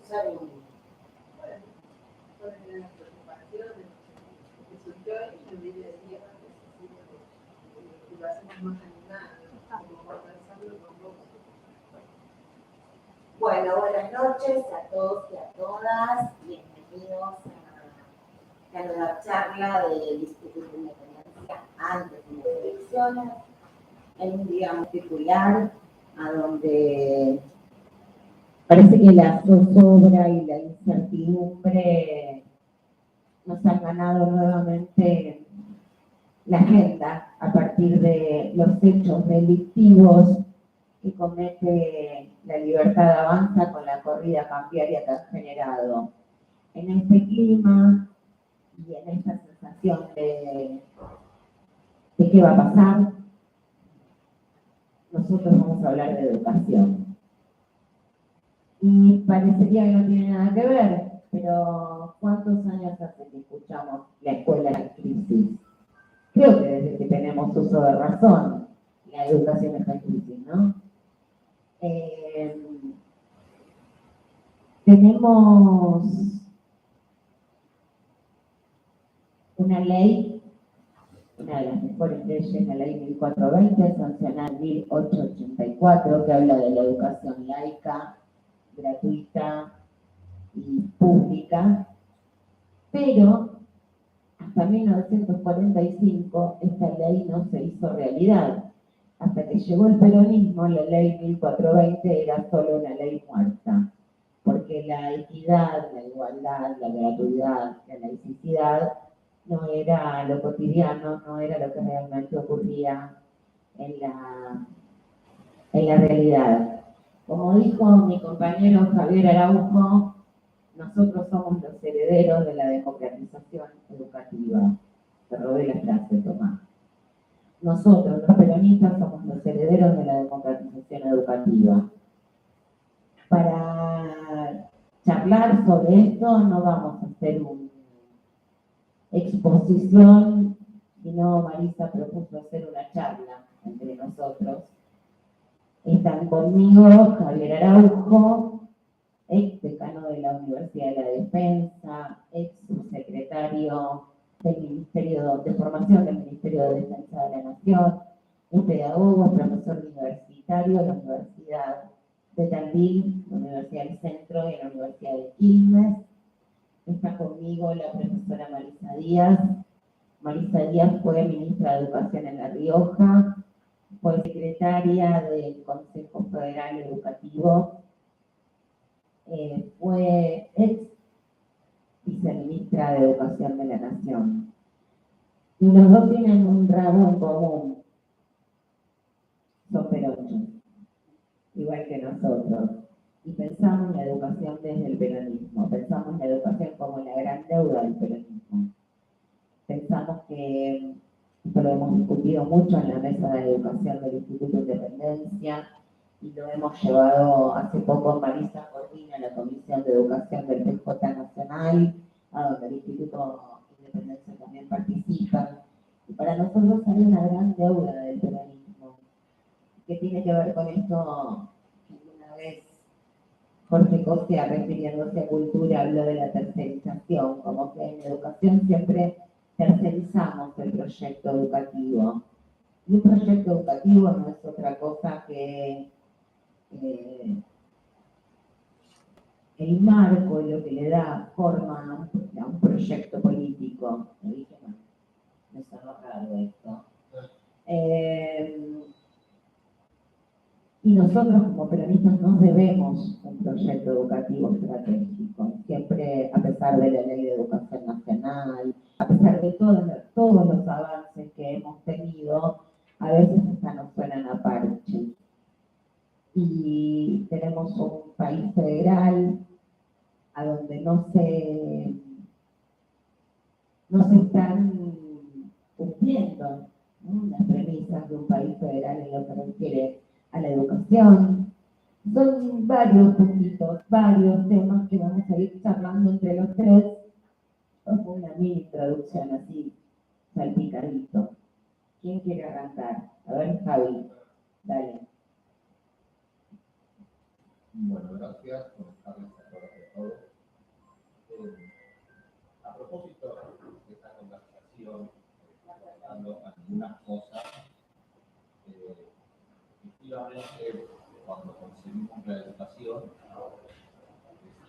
Bueno, Bueno, las preocupaciones que surgió y yo me decía que lo hacemos más animado, como conversando con vos. bueno, buenas noches a todos y a todas. Bienvenidos a la charla del Instituto de Independencia antes de las elecciones, en un día muy particular, a donde parece que la zozobra y la incertidumbre nos han ganado nuevamente la agenda a partir de los hechos delictivos que comete la Libertad Avanza con la corrida cambiaria que ha generado. En este clima y en esta sensación de qué va a pasar, nosotros vamos a hablar de educación. Y parecería que no tiene nada que ver, pero ¿cuántos años hace que escuchamos la escuela en crisis? Creo que desde que tenemos uso de razón, la educación está en crisis, ¿no? Tenemos una ley, una de las mejores leyes, la ley 1420, sancionada en 1884, que habla de la educación laica, gratuita y pública, pero hasta 1945 esta ley no se hizo realidad. Hasta que llegó el peronismo, la ley 1420 era solo una ley muerta, porque la equidad, la igualdad, la gratuidad, la laicidad no era lo cotidiano, no era lo que realmente ocurría en la realidad. Como dijo mi compañero Javier Araujo, nosotros somos los herederos de la democratización educativa. Te robé la frase, Tomás. Nosotros, los peronistas, somos los herederos de la democratización educativa. Para charlar sobre esto no vamos a hacer una exposición, sino Marisa propuso hacer una charla entre nosotros. Están conmigo Javier Araujo, ex decano de la Universidad de la Defensa, ex subsecretario del Ministerio de Formación del Ministerio de Defensa de la Nación, un pedagogo, profesor universitario en la Universidad de Tandil, la Universidad del Centro y en la Universidad de Quilmes. Está conmigo la profesora Marisa Díaz. Marisa Díaz fue ministra de Educación en La Rioja, fue secretaria del Consejo Federal Educativo, fue ex viceministra de Educación de la Nación. Y los dos tienen un rasgo en común: son perochos, igual que nosotros. Y pensamos la educación desde el peronismo, pensamos la educación como la gran deuda del peronismo. Pensamos que, esto lo hemos discutido mucho en la mesa de educación del Instituto de Independencia, y lo hemos llevado hace poco Marisa coordina la Comisión de Educación del PJ Nacional, a donde el Instituto de Independencia también participa. Y para nosotros hay una gran deuda del peronismo. ¿Qué tiene que ver con esto? Una vez Jorge Costea, refiriéndose a cultura, habló de la tercerización, como que en educación siempre tercerizamos el proyecto educativo. Y un proyecto educativo no es otra cosa que el marco, lo que le da forma a un proyecto político. ¿Me dije? No, me sonó raro esto. Y nosotros como peronistas nos debemos un proyecto educativo estratégico, siempre a pesar de la Ley de Educación Nacional, a pesar de todos los avances que hemos tenido, a veces hasta nos suenan a parche. Y tenemos un país federal a donde no se están cumpliendo, ¿no?, las premisas de un país federal en lo que refiere a la educación. Son varios puntitos, varios temas que vamos a ir charlando entre los tres. Como una mini introducción así, salpicadito. ¿Quién quiere arrancar? A ver, Javi, dale. Bueno, gracias. Buenas tardes a todas y a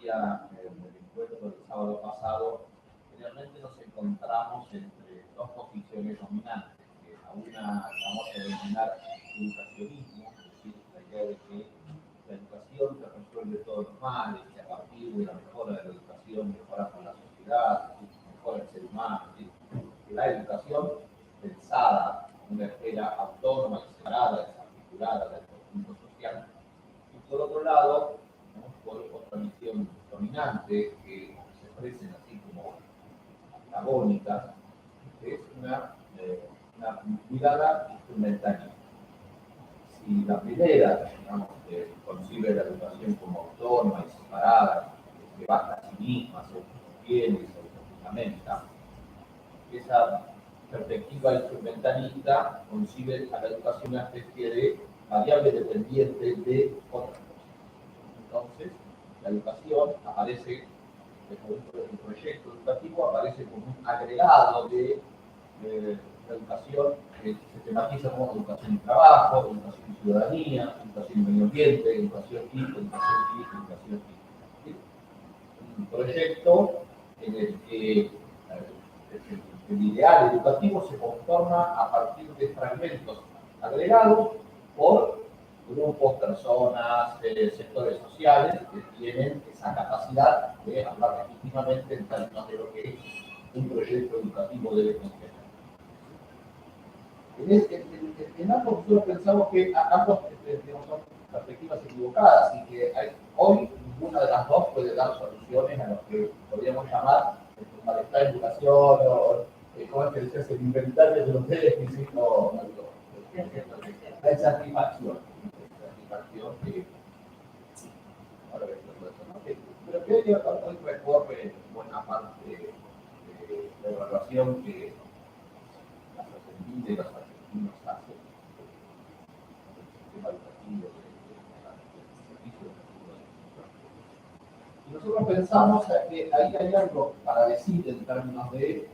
decía en el encuentro del sábado pasado, realmente nos encontramos entre dos posiciones dominantes, que a una vamos a denominar educacionismo, es decir, la idea de que la educación te resuelve todos los males, que a partir de la mejora de la educación mejoramos la sociedad, mejora el ser humano, es decir, que la educación pensada como una esfera autónoma y separada, desarticulada del conjunto social, y por otro lado, por otra visión dominante que se expresen así como antagónicas, que es una mirada instrumentalista. Si la primera, digamos, concibe la educación como autónoma y separada, que basta a sí misma, se sostiene y se fundamenta, esa perspectiva instrumentalista concibe a la educación una especie de variable dependiente de otras cosas. Entonces, la educación aparece, el proyecto educativo aparece como un agregado de la educación que se tematiza como educación y trabajo, educación y ciudadanía, educación y medio ambiente, educación y educación. Un proyecto en el que el ideal educativo se conforma a partir de fragmentos agregados por grupos, personas, sectores sociales que tienen esa capacidad de hablar legítimamente en términos de lo que un proyecto educativo debe contener. En ambos nosotros pensamos que ambos son perspectivas equivocadas y que hoy ninguna de las dos puede dar soluciones a lo que podríamos llamar el malestar en educación o ¿cómo es que decías? El inventario de los déficits o la insatisfacción que ahora pero creo que hoy recorre buena parte de la evaluación que las argentinas y los argentinos hacen del sistema educativo, del servicio educativo. Y nosotros pensamos que ahí hay algo para decir en términos de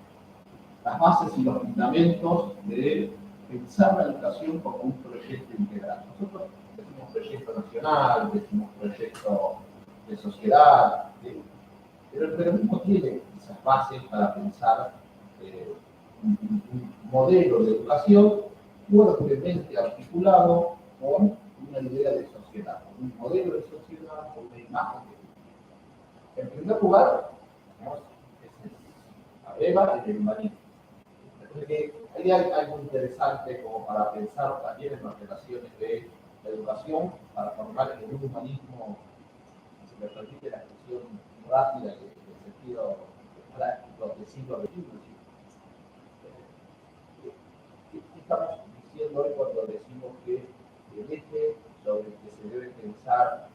las bases y los fundamentos de pensar la educación como un proyecto integral. Nosotros decimos proyecto nacional, decimos proyecto de sociedad, ¿sí? Pero el peronismo tiene esas bases para pensar un modelo de educación fuertemente articulado con una idea de sociedad, un modelo de sociedad, con una imagen de. En primer lugar, tenemos el humanismo. Ahí hay algo interesante como para pensar también en las relaciones de la educación, para formar en un humanismo, si me permite la expresión rápida y en sentido práctico del siglo XXI. ¿Qué estamos diciendo hoy cuando decimos que el eje sobre el que se debe pensar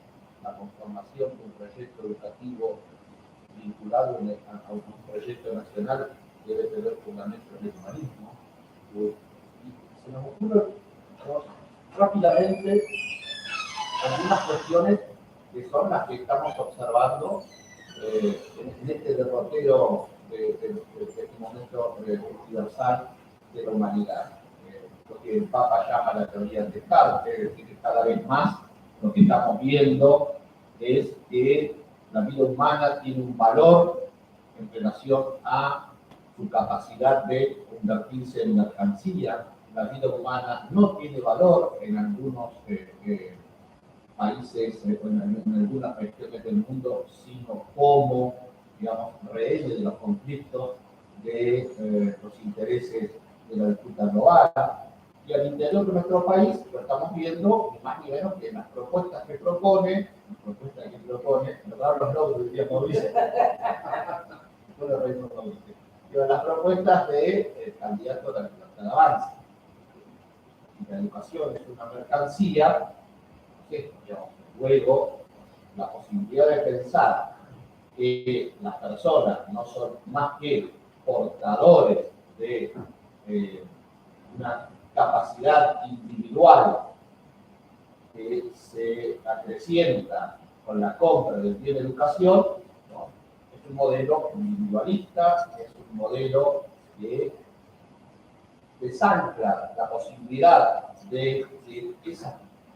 la conformación de un proyecto educativo vinculado a un proyecto nacional debe tener fundamento en el humanismo? Y se nos ocurren rápidamente algunas cuestiones que son las que estamos observando en este derrotero de este momento universal de la humanidad. Lo que el Papa llama la teoría de Descartes, es decir, que cada vez más lo que estamos viendo es que la vida humana tiene un valor en relación a su capacidad de convertirse en mercancía. La vida humana no tiene valor en algunos países, en algunas regiones del mundo, sino como, digamos, rehenes de los conflictos de los intereses de la disputa global. Y al interior de nuestro país lo estamos viendo, ni más ni menos que en las propuestas que propone, ¿verdad? Los logros del día Mauricio. Pero las propuestas de candidato a la libertad de avance. Si la educación es una mercancía, digamos, luego la posibilidad de pensar que las personas no son más que portadores de una capacidad individual que se acrecienta con la compra del bien de educación, ¿no? Es un modelo individualista, es un modelo que desancla la posibilidad de que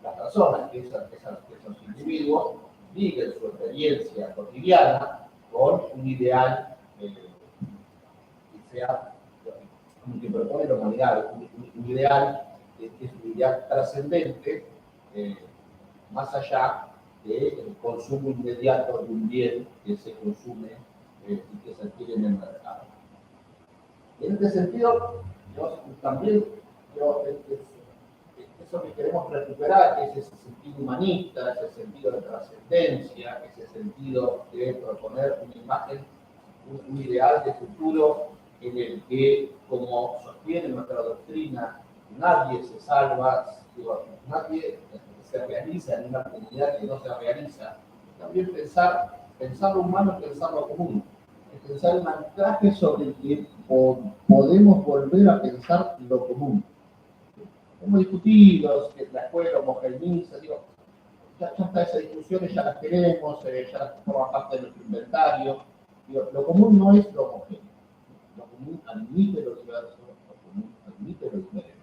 las personas, esos individuos, ligue su experiencia cotidiana con un ideal que sea, como que propone la humanidad, un ideal que es un ideal trascendente, más allá del consumo inmediato de un bien que se consume y que se adquiere en el mercado. En este sentido, también eso que queremos recuperar es ese sentido humanista, ese sentido de trascendencia, ese sentido de proponer una imagen, un ideal de futuro en el que, como sostiene nuestra doctrina, nadie se salva, nadie se realiza en una comunidad que no se realiza. También pensar lo humano es pensar lo común, es pensar un anclaje sobre el que podemos volver a pensar lo común. Hemos discutido que la escuela homogeneiza, ya está esa discusión, ya las tenemos, ya forma parte de nuestro inventario. Lo común no es lo homogéneo. Lo común admite lo diverso, lo común admite lo diferente.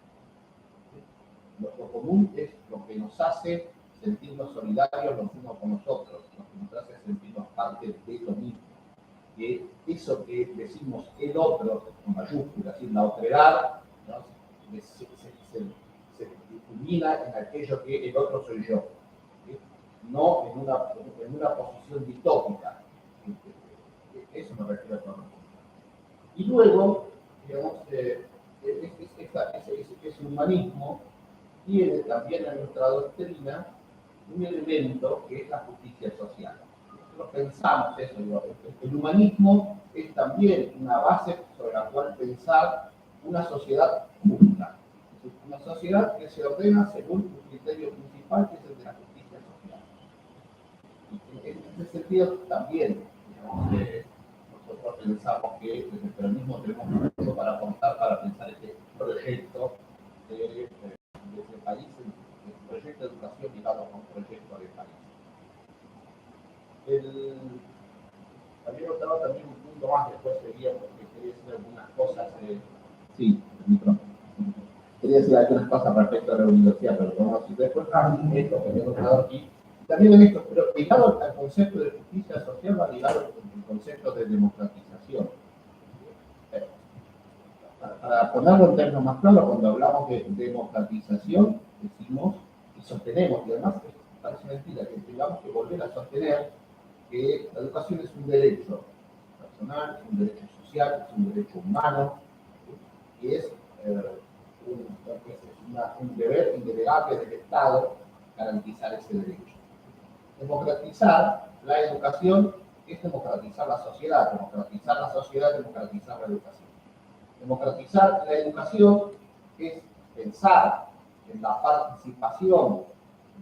Lo común es lo que nos hace sentirnos solidarios los unos con los otros, lo que nos hace sentirnos parte de lo mismo. Que eso que decimos el otro, con mayúsculas, sin la otredad, ¿no? se difumina en aquello que el otro soy yo, ¿sí? No en una posición distópica. Eso me refiero con nosotros. Y luego, digamos, ese humanismo tiene también en nuestra doctrina un elemento que es la justicia social. Nosotros pensamos eso, el humanismo es también una base sobre la cual pensar una sociedad justa. Una sociedad que se ordena según un criterio principal, que es el de la justicia social. Y en ese sentido también, digamos, nosotros pensamos que desde el peronismo tenemos mucho para aportar para pensar este proyecto de país, el proyecto de educación ligado a un proyecto de país. También notaba también un punto más, después seguía porque quería decir algunas cosas. Sí, el micrófono. Quería decir algunas cosas respecto a la universidad, pero como si después esto que he notado aquí, también en esto, pero ligado al concepto de justicia social, va ligado al concepto de democratización. Para ponerlo en términos más claros, cuando hablamos de democratización, decimos y sostenemos, y además parece mentira que tengamos que volver a sostener que la educación es un derecho personal, es un derecho social, es un derecho humano, y es un deber indelegable del Estado garantizar ese derecho. Democratizar la educación es democratizar la sociedad, democratizar la educación. Democratizar la educación es pensar en la participación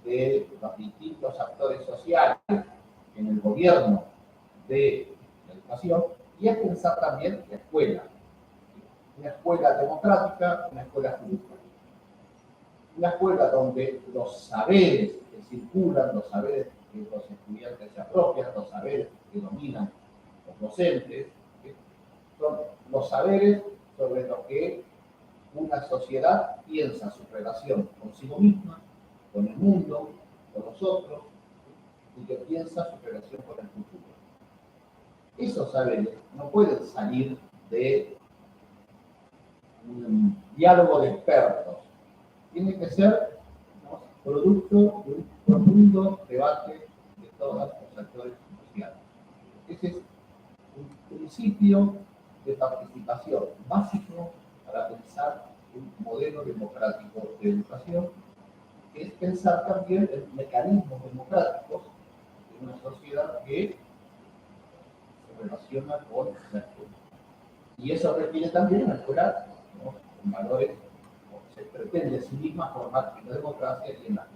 de los distintos actores sociales en el gobierno de la educación y es pensar también la escuela. Una escuela democrática, una escuela justa. Una escuela donde los saberes que circulan, los saberes que los estudiantes se apropian, los saberes que dominan los docentes, son los saberes sobre lo que una sociedad piensa su relación consigo misma, con el mundo, con nosotros, y que piensa su relación con el futuro. Esos saberes no pueden salir de un diálogo de expertos. Tiene que ser, ¿no?, producto de un profundo debate de todos los actores sociales. Ese es un principio de participación básico para pensar un modelo democrático de educación, que es pensar también en mecanismos democráticos de una sociedad que se relaciona con la escuela. Y eso requiere también una escuela, ¿no?, con valores, o se pretende a sí misma formar en la democracia y en la.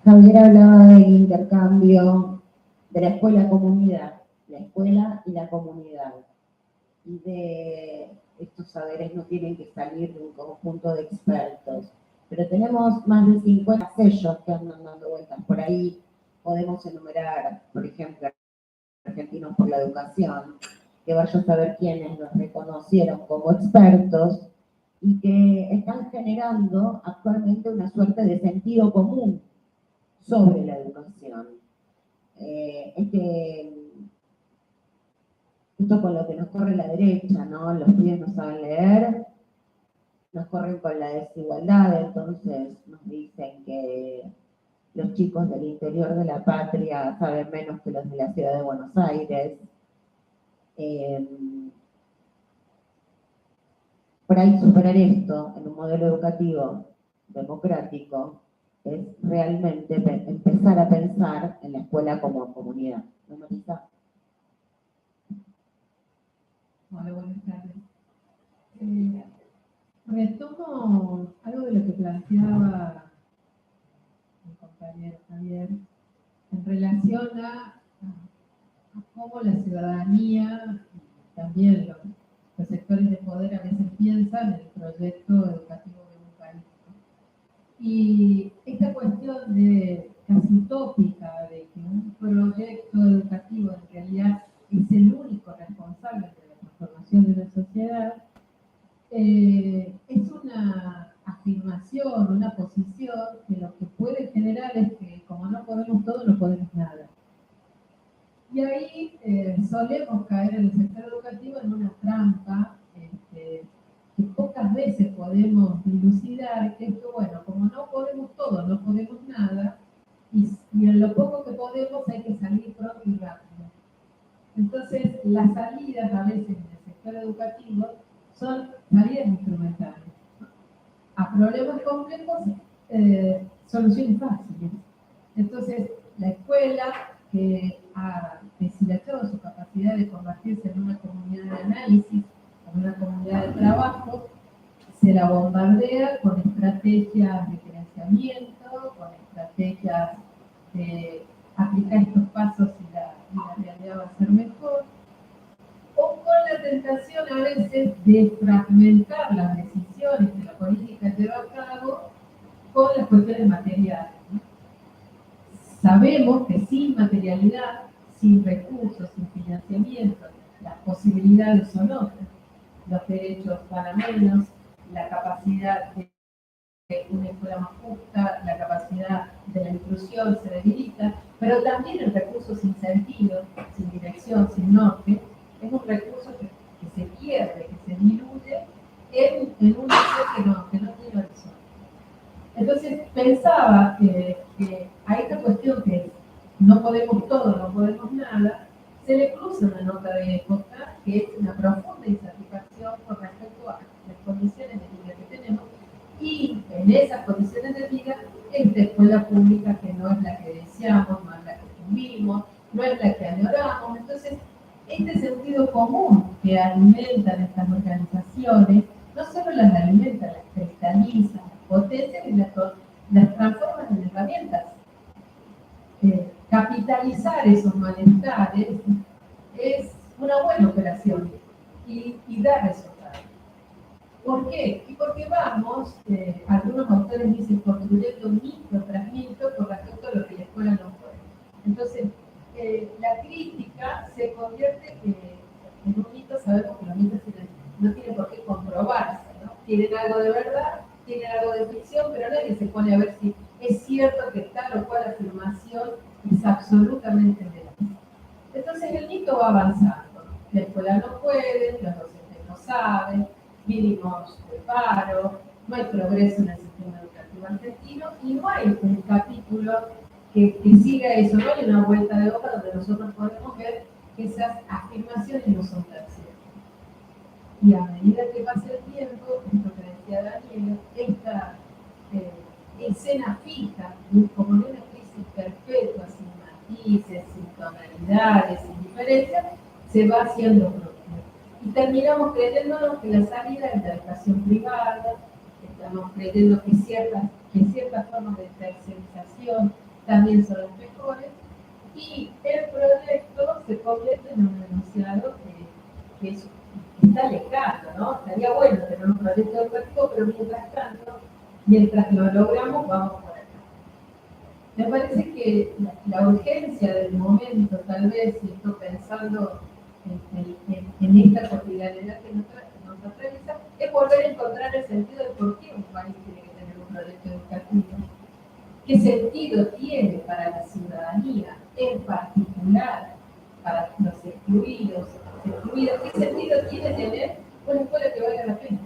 Javier hablaba del intercambio de la escuela-comunidad, la escuela y la comunidad, y de estos saberes no tienen que salir de un conjunto de expertos, pero tenemos más de 50 sellos que andan dando vueltas por ahí. Podemos enumerar, por ejemplo, Argentinos por la Educación, que vaya a saber quiénes los reconocieron como expertos y que están generando actualmente una suerte de sentido común sobre la educación. Esto con lo que nos corre la derecha, ¿no? Los pibes no saben leer, nos corren con la desigualdad, entonces nos dicen que los chicos del interior de la patria saben menos que los de la ciudad de Buenos Aires. Por ahí superar esto en un modelo educativo democrático es realmente empezar a pensar en la escuela como comunidad. ¿No, Marisa? Hola, buenas tardes. Retomo algo de lo que planteaba mi compañero Javier en relación a cómo la ciudadanía y también los sectores de poder a veces piensan en el proyecto educativo de un país. Y esta cuestión de casi utópica de que un proyecto educativo en realidad es el único responsable de la transformación de la sociedad, es una afirmación, una posición que lo que puede generar es que como no podemos todo, no podemos nada. Y ahí solemos caer en el sector educativo en una trampa que pocas veces podemos dilucidar, que es que, bueno, como no podemos todo, no podemos nada, y en lo poco que podemos hay que salir pronto y rápido. Entonces, las salidas a veces en el sector educativo son salidas instrumentales. A problemas complejos, soluciones fáciles. Entonces, la escuela, que ha deshilachado su capacidad de convertirse en una comunidad de análisis, en una comunidad de trabajo, se la bombardea con estrategias de financiamiento, con estrategias de aplicar estos pasos y la realidad va a ser mejor, o con la tentación a veces de fragmentar las decisiones que la política lleva a cabo con las cuestiones materiales, ¿no? Sabemos que sin materialidad, sin recursos, sin financiamiento, las posibilidades son otras. Los derechos van a menos, la capacidad de una escuela más justa, la capacidad de la inclusión se debilita, pero también el recurso sin sentido, sin dirección, sin norte, es un recurso que se pierde, que se diluye en un hecho que no tiene horizonte. Entonces pensaba que a esta cuestión que no podemos todo, no podemos nada, se le cruza una nota de época que es una profunda insatisfacción con respecto a las condiciones de vida que tenemos, y en esas condiciones de vida, esta escuela pública que no es la que deseamos, no es la que tuvimos, no es la que añoramos. Entonces, este sentido común que alimentan estas organizaciones, no solo las alimentan, las cristalizan, las potencian y las transforman en herramientas. Capitalizar esos malestares es una buena operación y da resultados. ¿Por qué? Y porque vamos, algunos autores dicen, construyendo mito tras mito con respecto a lo que la escuela no puede. Entonces, la crítica se convierte en un mito. Sabemos que los mitos no tienen por qué comprobarse, ¿no? Tienen algo de verdad, tienen algo de ficción, pero nadie se pone a ver si es cierto que tal o cual afirmación es absolutamente real. Entonces el mito va avanzando. La escuela no puede, los docentes no saben, vivimos de paro, no hay progreso en el sistema educativo argentino y no hay un capítulo que siga eso, no hay una vuelta de hoja donde nosotros podemos ver que esas afirmaciones no son tan ciertas. Y a medida que pasa el tiempo, esto que decía Daniela, esta escena fija, como de una crisis perpetua, sin matices, sin tonalidades, sin diferencias, se va haciendo propia. Y terminamos creyéndonos que la salida es la educación privada, estamos creyendo que ciertas formas de tercerización también son las mejores, y el proyecto se convierte en un enunciado que está lejano, ¿no? Estaría bueno tener un proyecto educativo, pero mientras tanto, mientras lo logramos, vamos por acá. Me parece que la urgencia del momento, tal vez, si estoy pensando en esta cotidianidad que nos atraviesa, es volver a encontrar el sentido de por qué un país tiene que tener un proyecto educativo. ¿Qué sentido tiene para la ciudadanía, en particular para los excluidos? ¿Qué sentido tiene tener una escuela que valga la pena?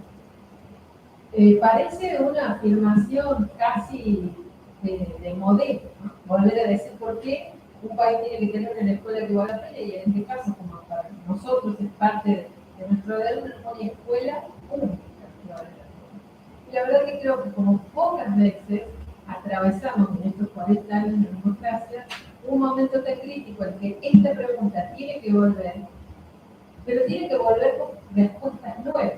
Parece una afirmación casi de modelo, ¿no? Volver a decir por qué un país tiene que tener una escuela que valga la pena, y en este caso, como para nosotros es parte de nuestro deber, una escuela única que valga la pena. Y la verdad que creo que como pocas veces atravesamos en estos 40 años de democracia un momento tan crítico en que esta pregunta tiene que volver, pero tiene que volver con respuestas nuevas.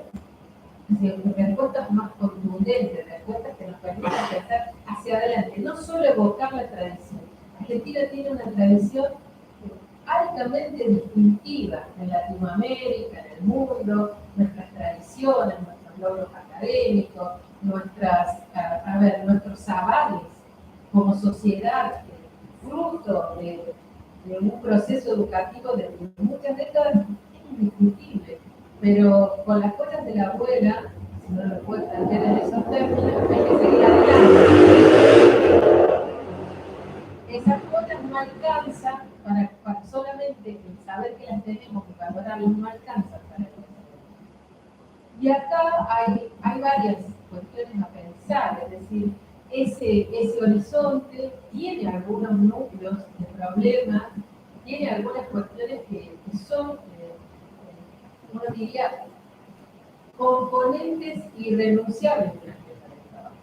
Es decir, respuestas más contundentes, respuestas que nos permitan pensar hacia adelante, no solo evocar la tradición. Argentina tiene una tradición altamente distintiva en Latinoamérica, en el mundo, nuestras tradiciones, nuestros logros académicos, nuestros avales como sociedad, fruto de un proceso educativo de muchas décadas, es indiscutible. Pero con las cosas de la abuela, si no lo puedo plantear en esos términos, hay que seguir adelante. Esas cosas no alcanzan para solamente saber que las tenemos y valorarlas, no alcanzan para eso. Y acá hay varias cuestiones a pensar, es decir, ese horizonte tiene algunos núcleos de problemas, tiene algunas cuestiones que son, uno diría, componentes irrenunciables de una empresa de trabajo.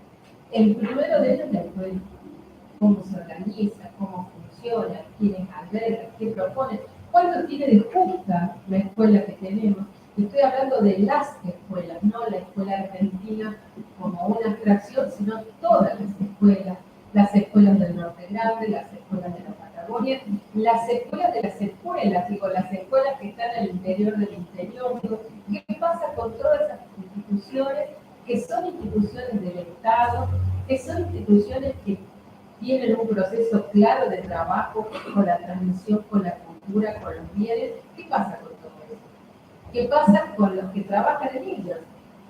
El primero de ellos es la escuela. Cómo se organiza, cómo funciona, quiénes albergan, qué proponen, cuánto tiene de justa la escuela que tenemos. Estoy hablando de las escuelas, no la escuela argentina como una abstracción, sino todas las escuelas del Norte Grande, las escuelas de la Patagonia, las escuelas de las escuelas, digo, las escuelas que están en el interior del interior, digo, ¿qué pasa con todas esas instituciones que son instituciones del Estado, que son instituciones que tienen un proceso claro de trabajo con la transmisión, con la cultura, con los bienes? ¿Qué pasa con todo eso? ¿Qué pasa con los que trabajan en ellos?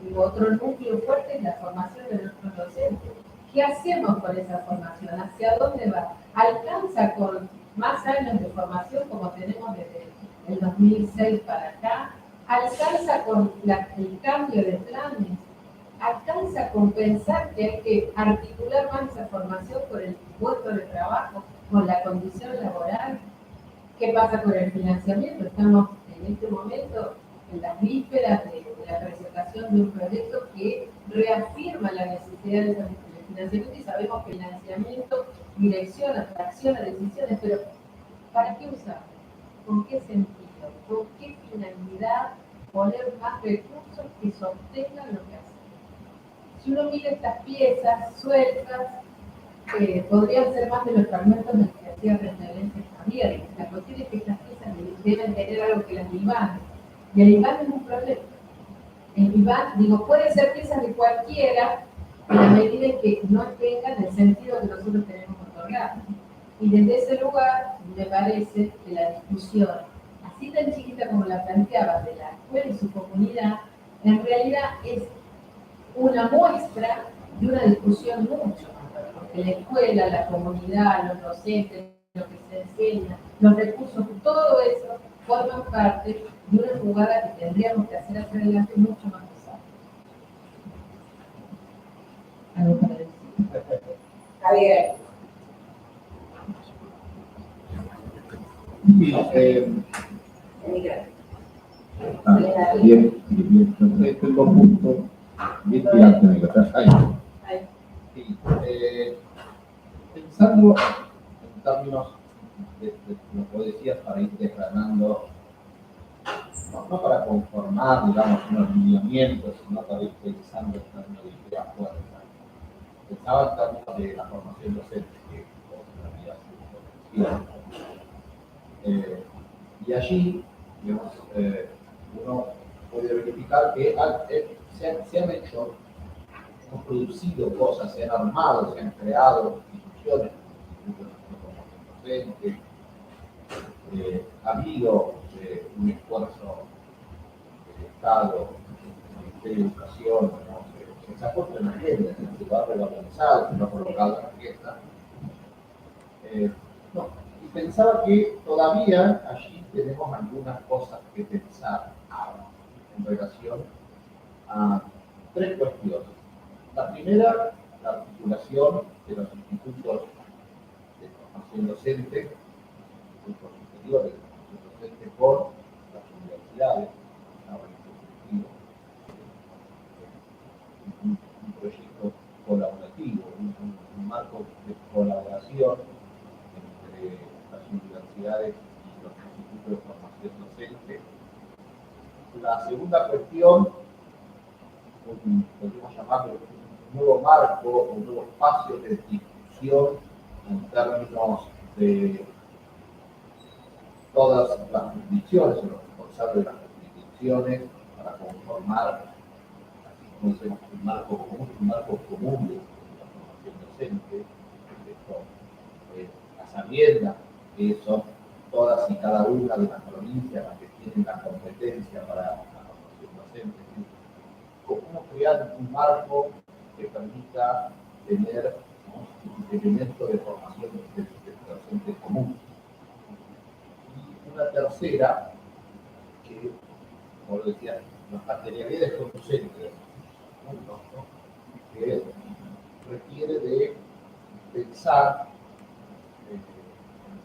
Y otro núcleo fuerte es la formación de nuestros docentes. ¿Qué hacemos con esa formación? ¿Hacia dónde va? ¿Alcanza con más años de formación como tenemos desde el 2006 para acá? ¿Alcanza con el cambio de planes? ¿Alcanza con pensar que hay que articular más esa formación con el puesto de trabajo, con la condición laboral? ¿Qué pasa con el financiamiento? Estamos en este momento en las vísperas de la presentación de un proyecto que reafirma la necesidad de financiamiento, y sabemos que el financiamiento direcciona, fracciona decisiones, pero ¿para qué usarlo? ¿Con qué sentido? ¿Con qué finalidad poner más recursos que sostengan lo que hacemos? Si uno mira estas piezas sueltas, podrían ser más de los fragmentos del que hacía referencia Javier. La cuestión es que estas piezas deben tener algo que las libane. Y el libán es un problema. El libán, digo, puede ser piezas de cualquiera, en la medida en que no tengan el sentido que nosotros tenemos otorgado. Y desde ese lugar, me parece que la discusión, así tan chiquita como la planteaba, de la escuela y su comunidad, en realidad es una muestra de una discusión mucho mayor, porque la escuela, la comunidad, los docentes, lo que se enseña, los recursos, todo eso forman parte de una jugada que tendríamos que hacer hacia adelante mucho más pesada. ¿Algo para decir? Javier. Bien. Tengo puntos bien tirados. Sí, pensando en términos de lo que decías, para ir desgranando, no para conformar, digamos, unos lineamientos, sino para ir pensando en términos de ideas fuertes. Pensaba en términos de la formación docente, que vos habías. Y allí, digamos, uno puede verificar que se han hecho, hemos producido cosas, se han armado, se han creado instituciones, docentes, ha habido un esfuerzo del Estado de educación, ¿no? Se ha puesto en la agenda, se lo ha regularizado, se lo ha colocado en la agenda. No, y pensaba que todavía allí tenemos algunas cosas que pensar en relación a tres cuestiones. La primera, la articulación de los institutos de formación docente, institutos superiores de formación docente con las universidades, un proyecto colaborativo, un marco de colaboración entre las universidades y los institutos de formación docente. La segunda cuestión, podríamos llamarlo un nuevo marco, un nuevo espacio de discusión en términos de todas las jurisdicciones, o los responsables de las jurisdicciones, para conformar, así como decimos, un marco común de la formación docente, a sabiendas que son todas y cada una de las provincias las que tienen la competencia para la formación docente. Cómo crear un marco que permita tener, ¿no?, elementos de formación de docente común. Y una tercera, que, como decía, las materialidades docentes, ¿no?, que requiere de pensar en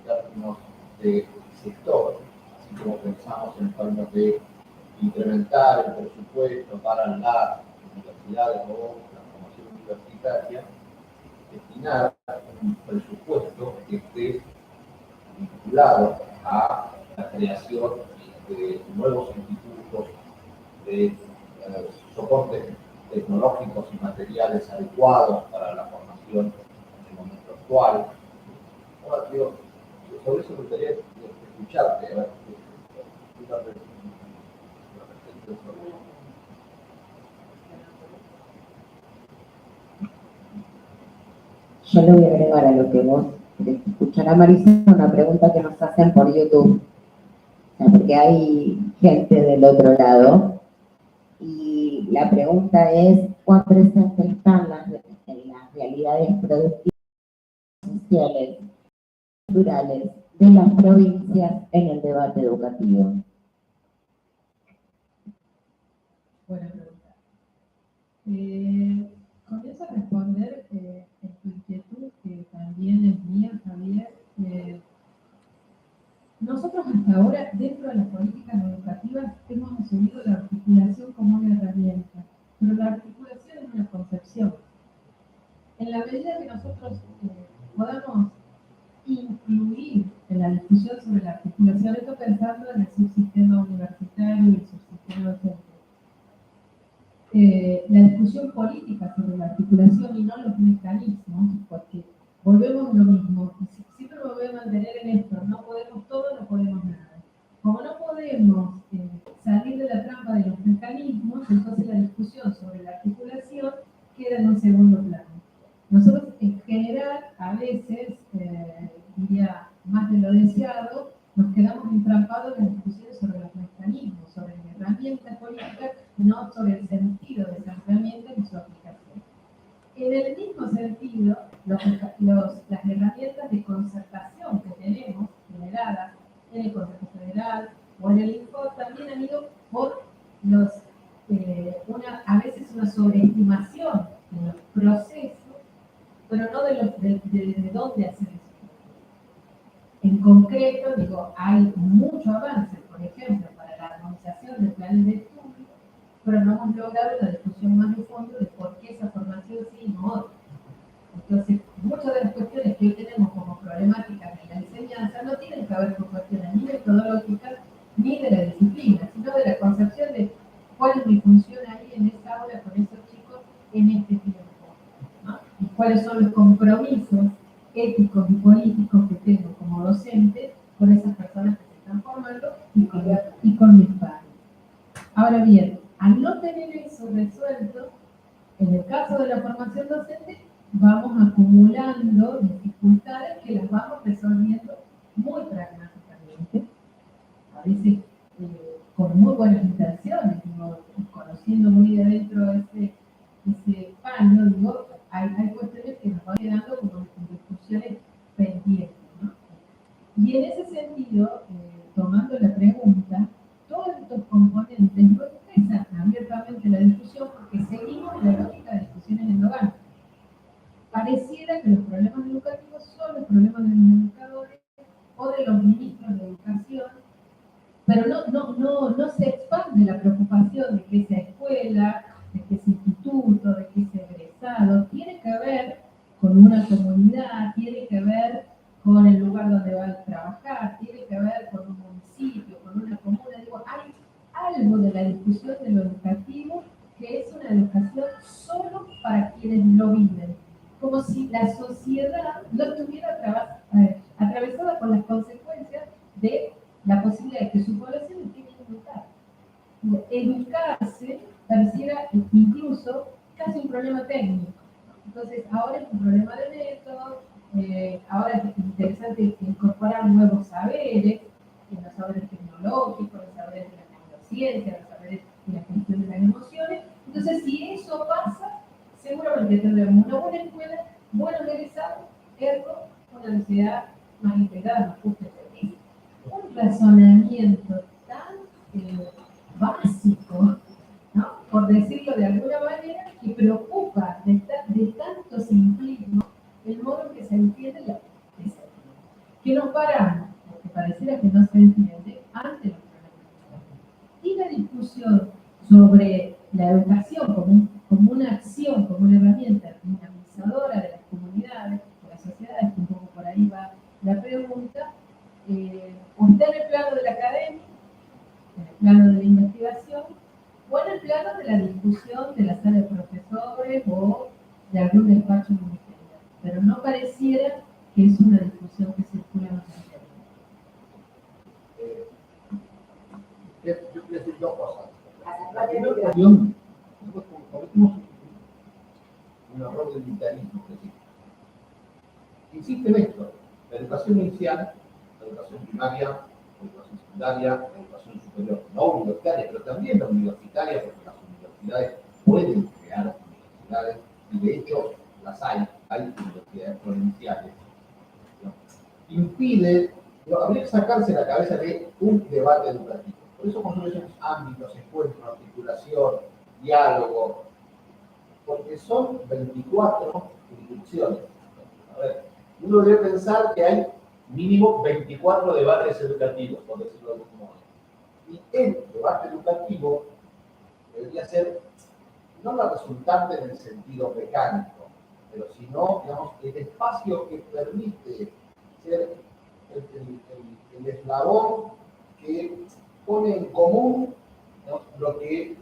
términos de sector, así como pensamos en términos de incrementar el presupuesto para las universidades o la formación universitaria, destinar un presupuesto que esté vinculado a la creación de nuevos institutos, de soportes tecnológicos y materiales adecuados para la formación en el momento actual. Ahora, digo, sobre eso me gustaría escucharte, a ver, yo le voy a agregar a lo que vos escuchará, Marisa, una pregunta que nos hacen por YouTube. O sea, porque hay gente del otro lado y la pregunta es: ¿cuán presentes están las realidades productivas, sociales, culturales de las provincias en el debate educativo? Buena pregunta. Comienzo a responder en tu inquietud, que también es mía, Javier. Nosotros hasta ahora, dentro de las políticas educativas, hemos asumido la articulación como una herramienta, pero la articulación es una concepción. En la medida que nosotros podamos incluir en la discusión sobre la articulación, estoy pensando en el subsistema universitario y el subsistema docente, la discusión política sobre la articulación y no los mecanismos, porque volvemos a lo mismo, siempre me voy a mantener en esto: no podemos todo, no podemos nada. Como no podemos salir de la trampa de los mecanismos, entonces la discusión sobre la articulación queda en un segundo plano. Nosotros en general, a veces, diría más de lo deseado, nos quedamos entrampados en discusiones sobre los mecanismos, sobre las herramientas políticas, no sobre el sentido de esas herramientas y su aplicación. En el mismo sentido, las herramientas de concertación que tenemos generadas en el Consejo Federal o en el INCOT también han ido por a veces una sobreestimación de los procesos, pero no de dónde hacer eso. En concreto, digo, hay mucho avance, por ejemplo, para la armonización de planes de estudio, pero no hemos logrado la discusión más de fondo de por qué esa formación sí y no otra. Entonces, muchas de las cuestiones que hoy tenemos como problemáticas en la enseñanza no tienen que ver con cuestiones ni metodológicas ni de la disciplina, sino de la concepción de cuál es mi función ahí en esa aula con esos chicos en este tiempo, ¿no? Y cuáles son los compromisos éticos y políticos que tengo como docente con esas personas que se están formando y con mis padres. Ahora bien, al no tener eso resuelto, en el caso de la formación docente, vamos acumulando dificultades que las vamos resolviendo muy pragmáticamente, a veces con muy buenas intenciones, digo, conociendo muy de adentro ese paño, digo, hay cuestiones que nos van quedando como en discusiones pendientes, ¿no? Y en ese sentido, tomando la pregunta, todos estos componentes no expresan abiertamente la discusión porque seguimos la lógica de discusiones endógamas. Pareciera que los problemas educativos son los problemas de los educadores o de los ministros de educación, pero no se expande la preocupación de que esa escuela, de que ese instituto, de que ese egresado tiene que ver con una comunidad, tiene que ver con el lugar donde va a trabajar, tiene que ver con un municipio, con una comuna. Digo, hay algo de la discusión de lo educativo que es una educación solo para quienes lo viven, como si la sociedad no estuviera atravesada por las consecuencias de la posibilidad de que su población esté educada. Educarse pareciera incluso casi un problema técnico. Entonces, ahora es un problema de método, ahora es interesante incorporar nuevos saberes, los saberes tecnológicos, los saberes de la neurociencia, los saberes de la gestión de las emociones. Entonces, si eso pasa, seguramente tendremos una buena escuela, buenos egresados, ergo, una sociedad más integrada, más justa y feliz. Un razonamiento tan básico, ¿no? Por decirlo de alguna manera, que preocupa de tanto simplismo el modo en que se entiende la pobreza. Que nos paramos, porque pareciera que no se entiende, ante los problemas. Y la discusión sobre la educación como una acción, como una herramienta dinamizadora de las comunidades, de las sociedades, que un poco por ahí va la pregunta, o está en el plano de la academia, en el plano de la investigación, o en el plano de la discusión de la sala de profesores o de algún despacho ministerial. Pero no pareciera que es una discusión que circula más allá. Yo quiero decir dos cosas. La primera cuestión, nosotros cometimos un error del militarismo, es decir, insiste en esto, la educación inicial, la educación primaria, la educación secundaria, la educación superior, no universitaria, pero también la universitaria, porque las universidades pueden crear universidades, y de hecho las hay universidades provinciales, ¿no? Impide, habría que sacarse la cabeza de un debate educativo. Por eso construimos ámbitos, encuentros, articulación, diálogo, porque son 24 jurisdicciones. A ver, uno debe pensar que hay mínimo 24 debates educativos, por decirlo de algún modo. Y el debate educativo debería ser no la resultante en el sentido mecánico, pero sino, digamos, el espacio que permite ser el eslabón que pone en común, ¿no?, lo que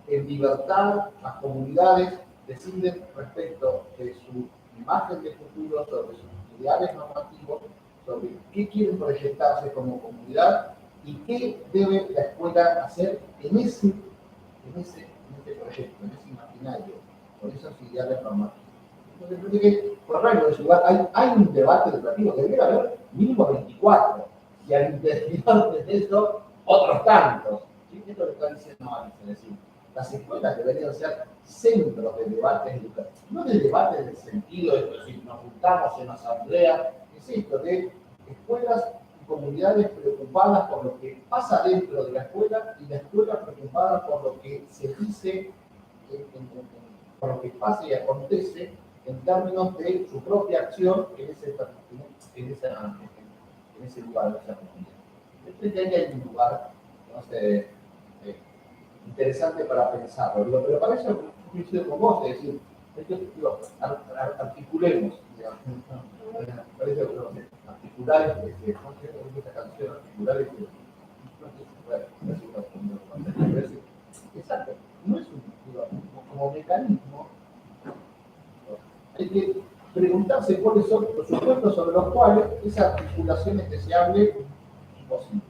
en libertad las comunidades deciden respecto de su imagen de futuro, sobre sus ideales normativos, sobre qué quieren proyectarse como comunidad y qué debe la escuela hacer en ese proyecto, en ese imaginario, con esos ideales normativos. Entonces, creo que, por ejemplo, en su lugar hay un debate educativo que debería haber mínimo 24, y al interior de eso, otros tantos. ¿Sí? Esto lo está diciendo Alice, es decir, las escuelas deberían ser centros de debate educativo, no de debate en el sentido de que si nos juntamos en asamblea, es esto, de escuelas y comunidades preocupadas por lo que pasa dentro de la escuela y la escuela preocupada por lo que se dice, por lo que pasa y acontece en términos de su propia acción en ese lugar, en esa comunidad. Yo creo que ahí hay un lugar, no sé, interesante para pensarlo. Pero para eso coincido con vos, es decir, articulemos, digamos, parece que no sé, articular, esta canción, articular, exacto, no es un, como mecanismo, hay que preguntarse cuáles son los supuestos sobre los cuales esa articulación es deseable y posible.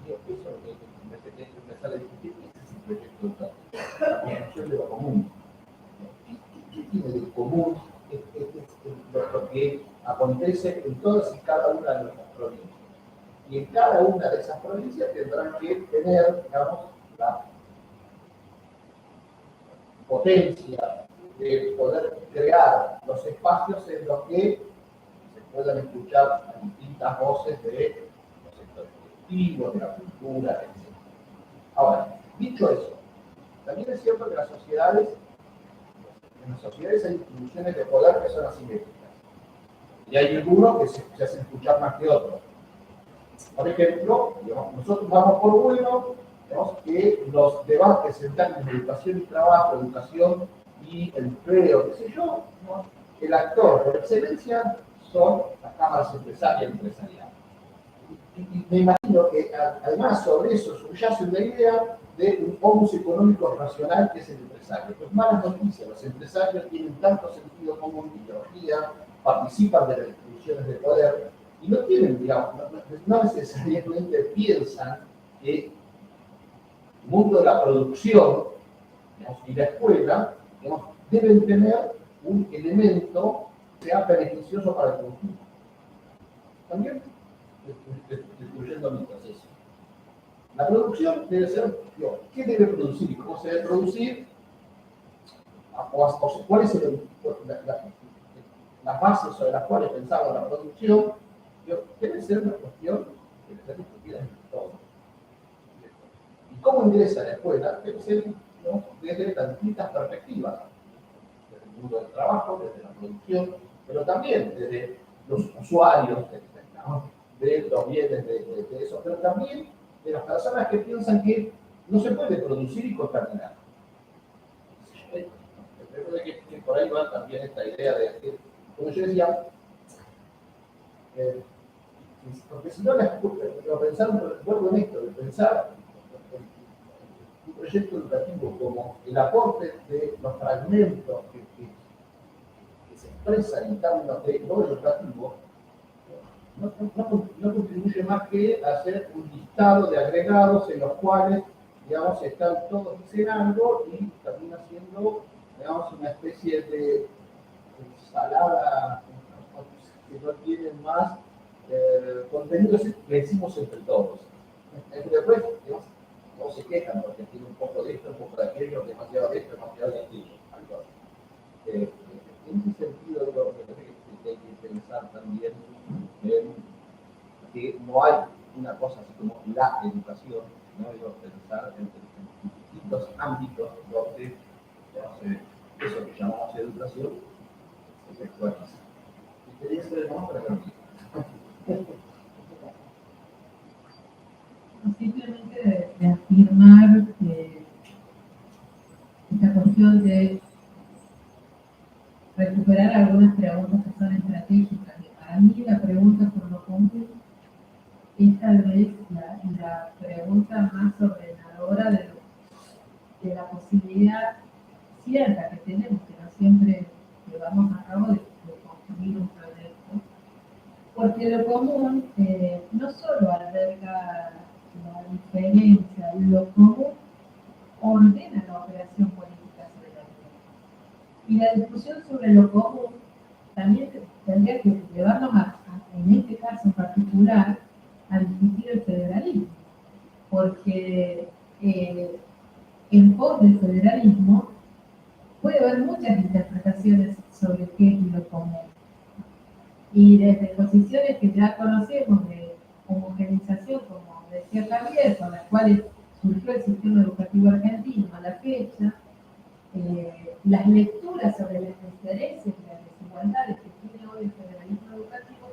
Eso es lo que hay que empezar a discutir. Proyecto educativo, la construcción de lo común. ¿Qué tiene de común lo que acontece en todas y cada una de nuestras provincias? Y en cada una de esas provincias tendrán que tener, digamos, potencia de poder crear los espacios en los que se puedan escuchar distintas voces de los sectores colectivos, de la cultura, etc. Ahora, dicho eso, también es cierto que en las sociedades hay distribuciones de poder que son asimétricas. Y hay algunos que se hacen escuchar más que otros. Por ejemplo, digamos, nosotros damos por bueno, digamos, que los debates en términos de educación y trabajo, educación y empleo, qué sé yo, ¿no? El actor por excelencia son las cámaras empresariales. Y me imagino que además sobre eso subyace una idea de un homus económico racional que es el empresario. Pues malas noticias, los empresarios tienen tanto sentido común y ideología, participan de las distribuciones de poder y no tienen, digamos, no necesariamente piensan que el mundo de la producción, digamos, y la escuela, digamos, deben tener un elemento que sea beneficioso para el conjunto. También destruyendo mitos. La producción debe ser, ¿qué debe producir y cómo se debe producir? ¿Cuál es las bases sobre las cuales pensamos la producción? Debe ser una cuestión que debe ser discutida en todo. ¿Y cómo ingresa a la escuela? Debe ser, ¿no?, desde las distintas perspectivas, desde el mundo del trabajo, desde la producción, pero también desde los usuarios, de los bienes de eso, pero también de las personas que piensan que no se puede producir y contaminar. Creo que por ahí va también esta idea de que, como yo decía, porque si no, vuelvo en esto, de pensar un proyecto educativo como el aporte de los fragmentos que se expresan en términos de lo educativo, no contribuye más que a hacer un listado de agregados en los cuales, digamos, están todos diciendo y termina siendo, digamos, una especie de ensalada que no tiene más contenido, que decimos entre todos. Después, digamos, todos se quejan porque tiene un poco de esto, un poco de aquello, demasiado de esto, demasiado de aquello. En ese sentido, lo que hay que pensar también que no hay una cosa así como la educación, ¿no? Digo, pensar en distintos ámbitos donde, digamos, eso que llamamos educación se actualiza. Y quería hacer el momento para cambiar. Simplemente de afirmar esta cuestión de recuperar algunas preguntas que son estratégicas. Para mí la pregunta por lo común es tal vez la pregunta más ordenadora de la posibilidad cierta que tenemos, que no siempre llevamos a cabo de construir un proyecto, porque lo común no solo alberga la diferencia, lo común ordena la operación política sobre la vida. Y la discusión sobre lo común también tendría que llevarnos en este caso en particular, a discutir el federalismo, porque en pos del federalismo puede haber muchas interpretaciones sobre qué es lo común. Y desde posiciones que ya conocemos de homogenización, como decía Javier, con las cuales surgió el sistema educativo argentino a la fecha, las lecturas sobre los intereses y las desigualdades que tiene hoy el federalismo educativo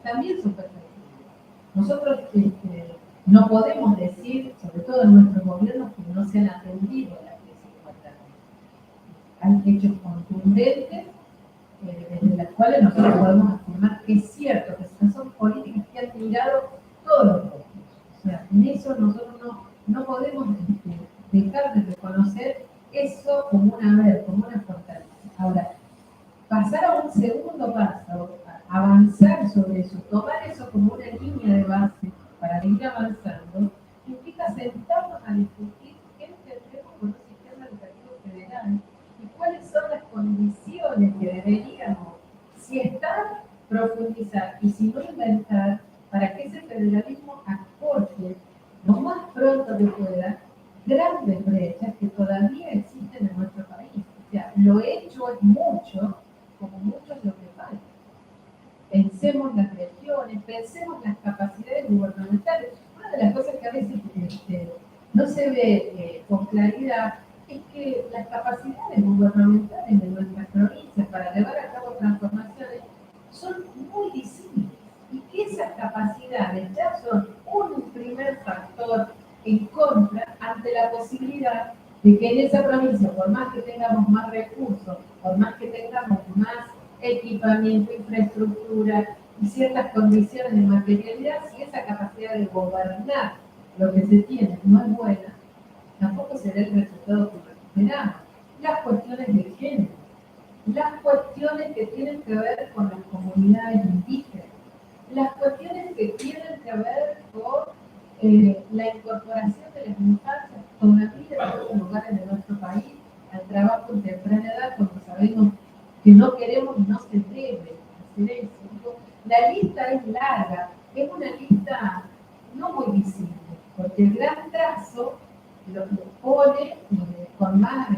también son perfectibles. Nosotros no podemos decir, sobre todo en nuestros gobiernos, que no se han atendido las desigualdades. Hay hechos contundentes desde las cuales nosotros podemos afirmar que es cierto, que son políticas que han mirado todos los grupos. O sea, en eso nosotros no podemos dejar de reconocer eso como un haber, como una fortaleza. Ahora, pasar a un segundo paso, avanzar sobre eso, tomar eso como una línea de base para seguir avanzando, implica sentarnos a discutir qué entendemos por un sistema educativo federal y cuáles son las condiciones que deberíamos, si están, profundizar y si no inventar, para que ese federalismo aporte lo más pronto que pueda grandes brechas que todavía existen en nuestro país. pensemos las capacidades gubernamentales. Una de las cosas que a veces no se ve con claridad es que las capacidades gubernamentales de nuestras provincias para llevar a cabo transformaciones son muy visibles y que esas capacidades ya son un primer factor en contra ante la posibilidad de que en esa provincia, por más que tengamos más recursos, por más que tengamos más equipamiento, infraestructura y ciertas condiciones de materialidad, si esa capacidad de gobernar lo que se tiene no es buena, tampoco será el resultado que esperamos. Las cuestiones de género, las cuestiones que tienen que ver con las comunidades indígenas, las cuestiones que tienen que ver con la incorporación de las infancias todavía en muchos lugares de nuestro país al trabajo en temprana edad, cuando sabemos que no queremos y no se debe hacer eso. La lista es larga, es una lista no muy visible, porque el gran trazo lo pone con más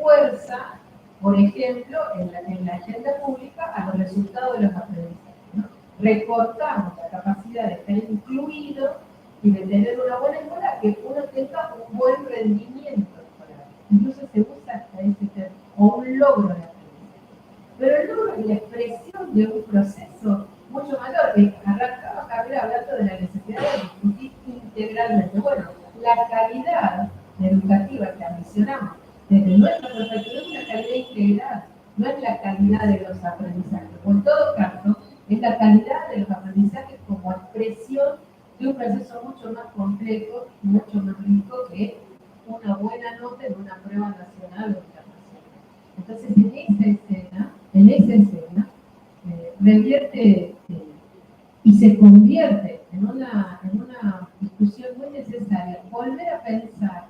fuerza, por ejemplo, en la agenda pública a los resultados de los aprendizajes, ¿no? Recortamos la capacidad de estar incluido y de tener una buena escuela, que uno tenga un buen rendimiento escolar. Incluso se usa hasta ese término, o un logro de aprendizaje. Pero el logro es la expresión de un proceso mucho mayor. Arrancaba Javier hablando de la necesidad de discutir integralmente. Bueno, la calidad educativa que ambicionamos desde nuestra perspectiva es una calidad integral, no es la calidad de los aprendizajes. O en todo caso, es la calidad de los aprendizajes como expresión de un proceso mucho más complejo, mucho más rico que una buena nota en una prueba nacional o internacional. Entonces, en esa escena, revierte y se convierte en una discusión muy necesaria, volver a pensar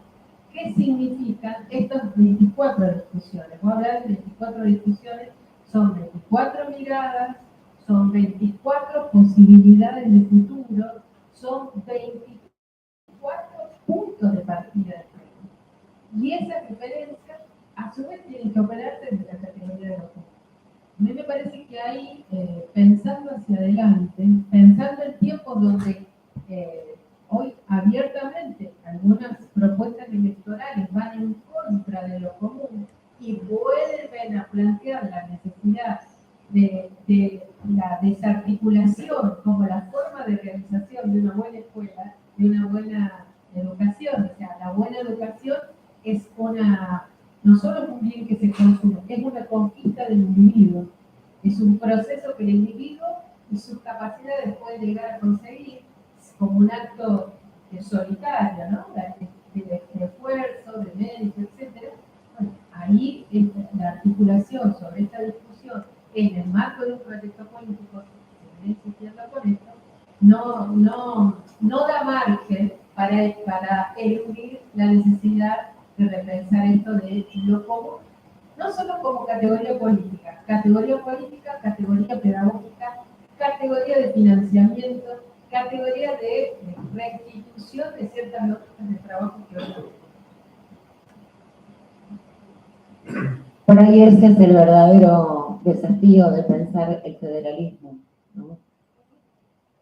qué significan estas 24 discusiones. Voy a hablar de 24 discusiones, son 24 miradas, son 24 posibilidades de futuro, son 24 puntos de partida de juego. Y esas diferencias, a su vez, tienen que operarse desde la categoría de los puntos. A mí me parece que ahí, pensando hacia adelante, pensando en tiempos donde hoy abiertamente algunas propuestas electorales van en contra de lo común y vuelven a plantear la necesidad de la desarticulación como la forma de realización de una buena escuela, de una buena educación. O sea, la buena educación es no solo es un bien que se consume, es una conquista del individuo. Es un proceso que el individuo y sus capacidades pueden llegar a conseguir como un acto solitario, ¿no? De esfuerzo, de mérito, etc. Bueno, ahí la articulación sobre esta discusión en el marco de un proyecto político, que se viene insistiendo con esto, no da margen para eludir la necesidad de repensar esto de lo común, no solo como categoría política, categoría pedagógica, categoría de financiamiento, categoría de restitución de ciertas lógicas de trabajo que hoy no. Por ahí ese es el verdadero desafío de pensar el federalismo, ¿no?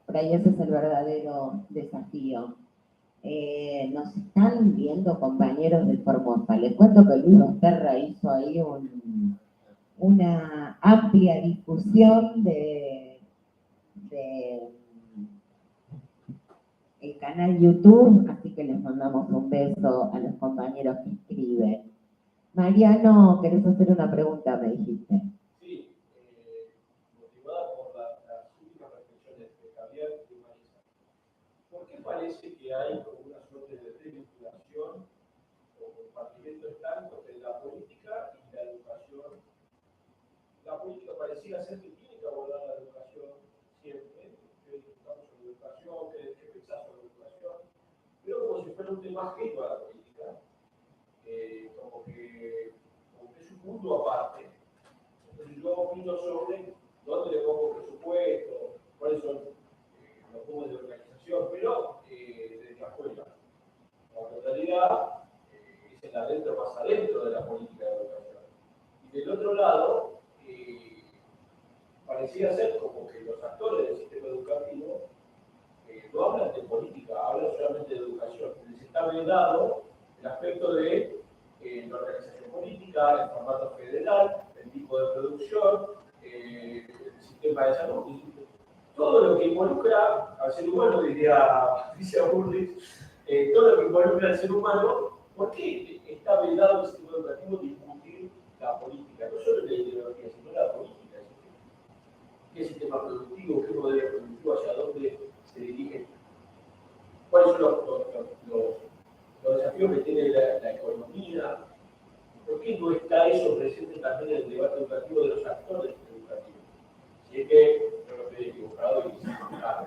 Por ahí ese es el verdadero desafío. Nos están viendo compañeros de Formosa. Les cuento que Luis Osterra hizo ahí una amplia discusión de el canal YouTube, así que les mandamos un beso a los compañeros que escriben. Mariano, ¿querés hacer una pregunta? Me dijiste. Sí, motivada por las últimas reflexiones de Javier y Marisa. ¿Por qué parece que hay como una suerte de desvinculación o compartimento estanco entre la política y la educación? La política parecía ser que tiene que abordar la educación siempre, que discutamos sobre educación, que pensar sobre educación, pero como si fuera un tema ajeno a la política, como que es un mundo aparte. Entonces yo opino sobre dónde le pongo presupuesto, cuáles son los modos de organización, pero desde la escuela. Cuando en realidad es adentro, más adentro de la política de educación. Y del otro lado, parecía ser como que los actores del sistema sistema educativo, no hablan de política, hablan solamente de educación. Les está vedado el aspecto de la organización política, el formato federal, el tipo de producción, el sistema de salud, todo lo que involucra al ser humano, diría Patricia Bullrich, todo lo que involucra al ser humano. ¿Por qué está vedado el sistema educativo discutir la política? No solo la ideología, sino la política. ¿Qué sistema productivo, qué modelo productivo, hacia dónde se dirige? ¿Cuáles son los desafíos que tiene la economía? ¿Por qué no está eso presente también en el debate educativo de los actores educativos? Si es que yo no estoy equivocado y se equivocado.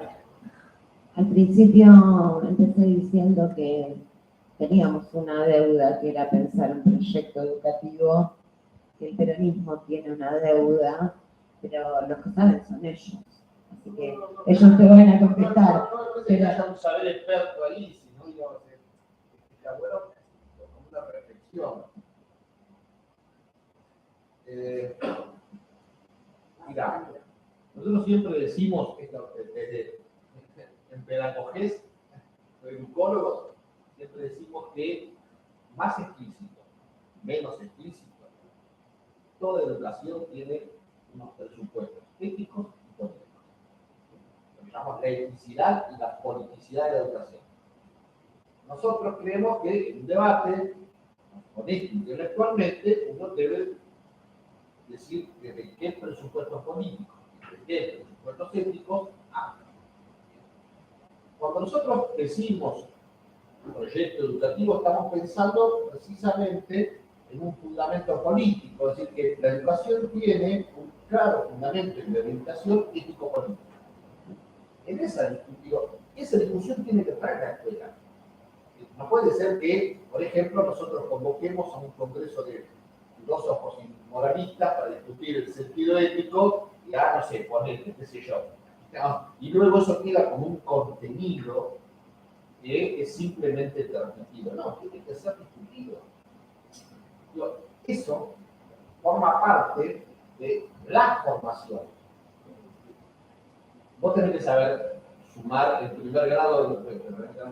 Al principio empecé diciendo que teníamos una deuda que era pensar un proyecto educativo, que el peronismo tiene una deuda, pero los que saben son ellos. Así que ellos te van a contestar. No es que haya un saber experto ahí, sino digamos, está bueno como una reflexión. Mira, nosotros siempre decimos, en pedagogés, educólogos, siempre decimos que más explícito, menos explícito, toda educación tiene unos presupuestos éticos y políticos. Lo que llamamos la eticidad y la politicidad de la educación. Nosotros creemos que en un debate honesto intelectualmente uno debe decir desde qué presupuestos políticos y desde qué presupuestos éticos habla. Cuando nosotros decimos un proyecto educativo, estamos pensando precisamente en un fundamento político, es decir, que la educación tiene un claro fundamento de orientación ético-política. En esa discusión tiene que traer la escuela. No puede ser que, por ejemplo, nosotros convoquemos a un congreso de filósofos y moralistas para discutir el sentido ético y, no sé, ponele, qué sé yo. ¿No? Y luego eso queda como un contenido que es simplemente transmitido. No, tiene que ser discutido. Eso forma parte de la formación. Vos tenés que saber sumar en primer grado,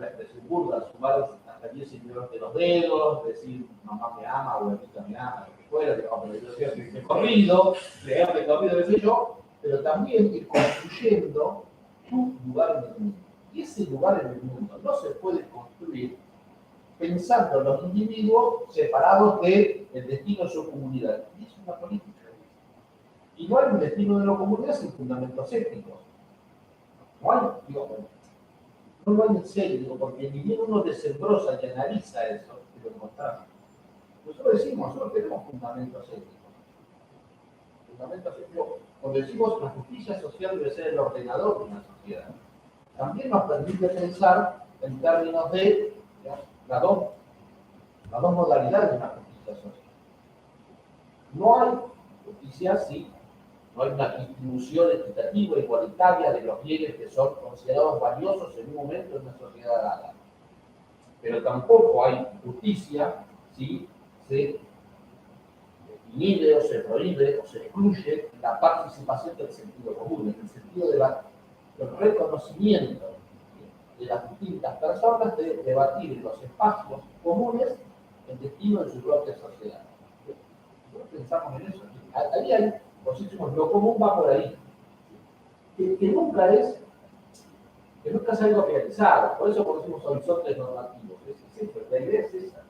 la expresión burda, sumar hasta 10 centímetros de los dedos, decir mamá me ama, abuelita me ama, lo que fuera, pero yo decía que corrido, leer de corrido, qué sé yo, pero también ir construyendo tu lugar en el mundo. Y ese lugar en el mundo no se puede construir pensando en los individuos separados del destino de su comunidad. Y es una política. Y no hay un destino de la comunidad sin fundamentos éticos. No hay, no lo hay en serio, porque ni bien uno desembrosa y analiza eso, te lo encontramos. Nosotros decimos, nosotros tenemos fundamentos éticos. Fundamentos éticos, cuando decimos la justicia social debe ser el ordenador de una sociedad, también nos permite pensar en términos de las dos modalidades de una justicia social. No hay justicia si no hay una distribución equitativa, igualitaria de los bienes que son considerados valiosos en un momento en una sociedad dada. Pero tampoco hay justicia si se inhibe o se prohíbe o se excluye la participación del sentido común, en el sentido del reconocimiento de las distintas personas de debatir en los espacios comunes el destino de su propia sociedad. Nosotros pensamos en eso. Ahí hay, por decimos, lo común va por ahí. Que nunca es algo realizado. Por eso conocemos horizontes normativos. Es eso, la idea es esa.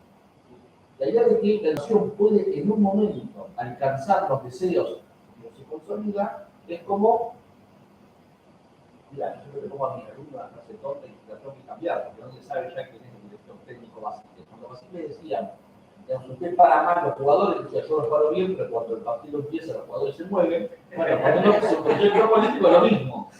La idea de que la nación puede en un momento alcanzar los deseos que se consolida es como, mira, yo creo que como a mi alumno una frase tonta y la tengo que cambiar, porque no se sabe ya quién es el director técnico básico. Cuando así me decían, usted para mal los jugadores, decía yo los paro bien, pero cuando el partido empieza los jugadores se mueven. Bueno, cuando uno hace un proyecto político es lo mismo.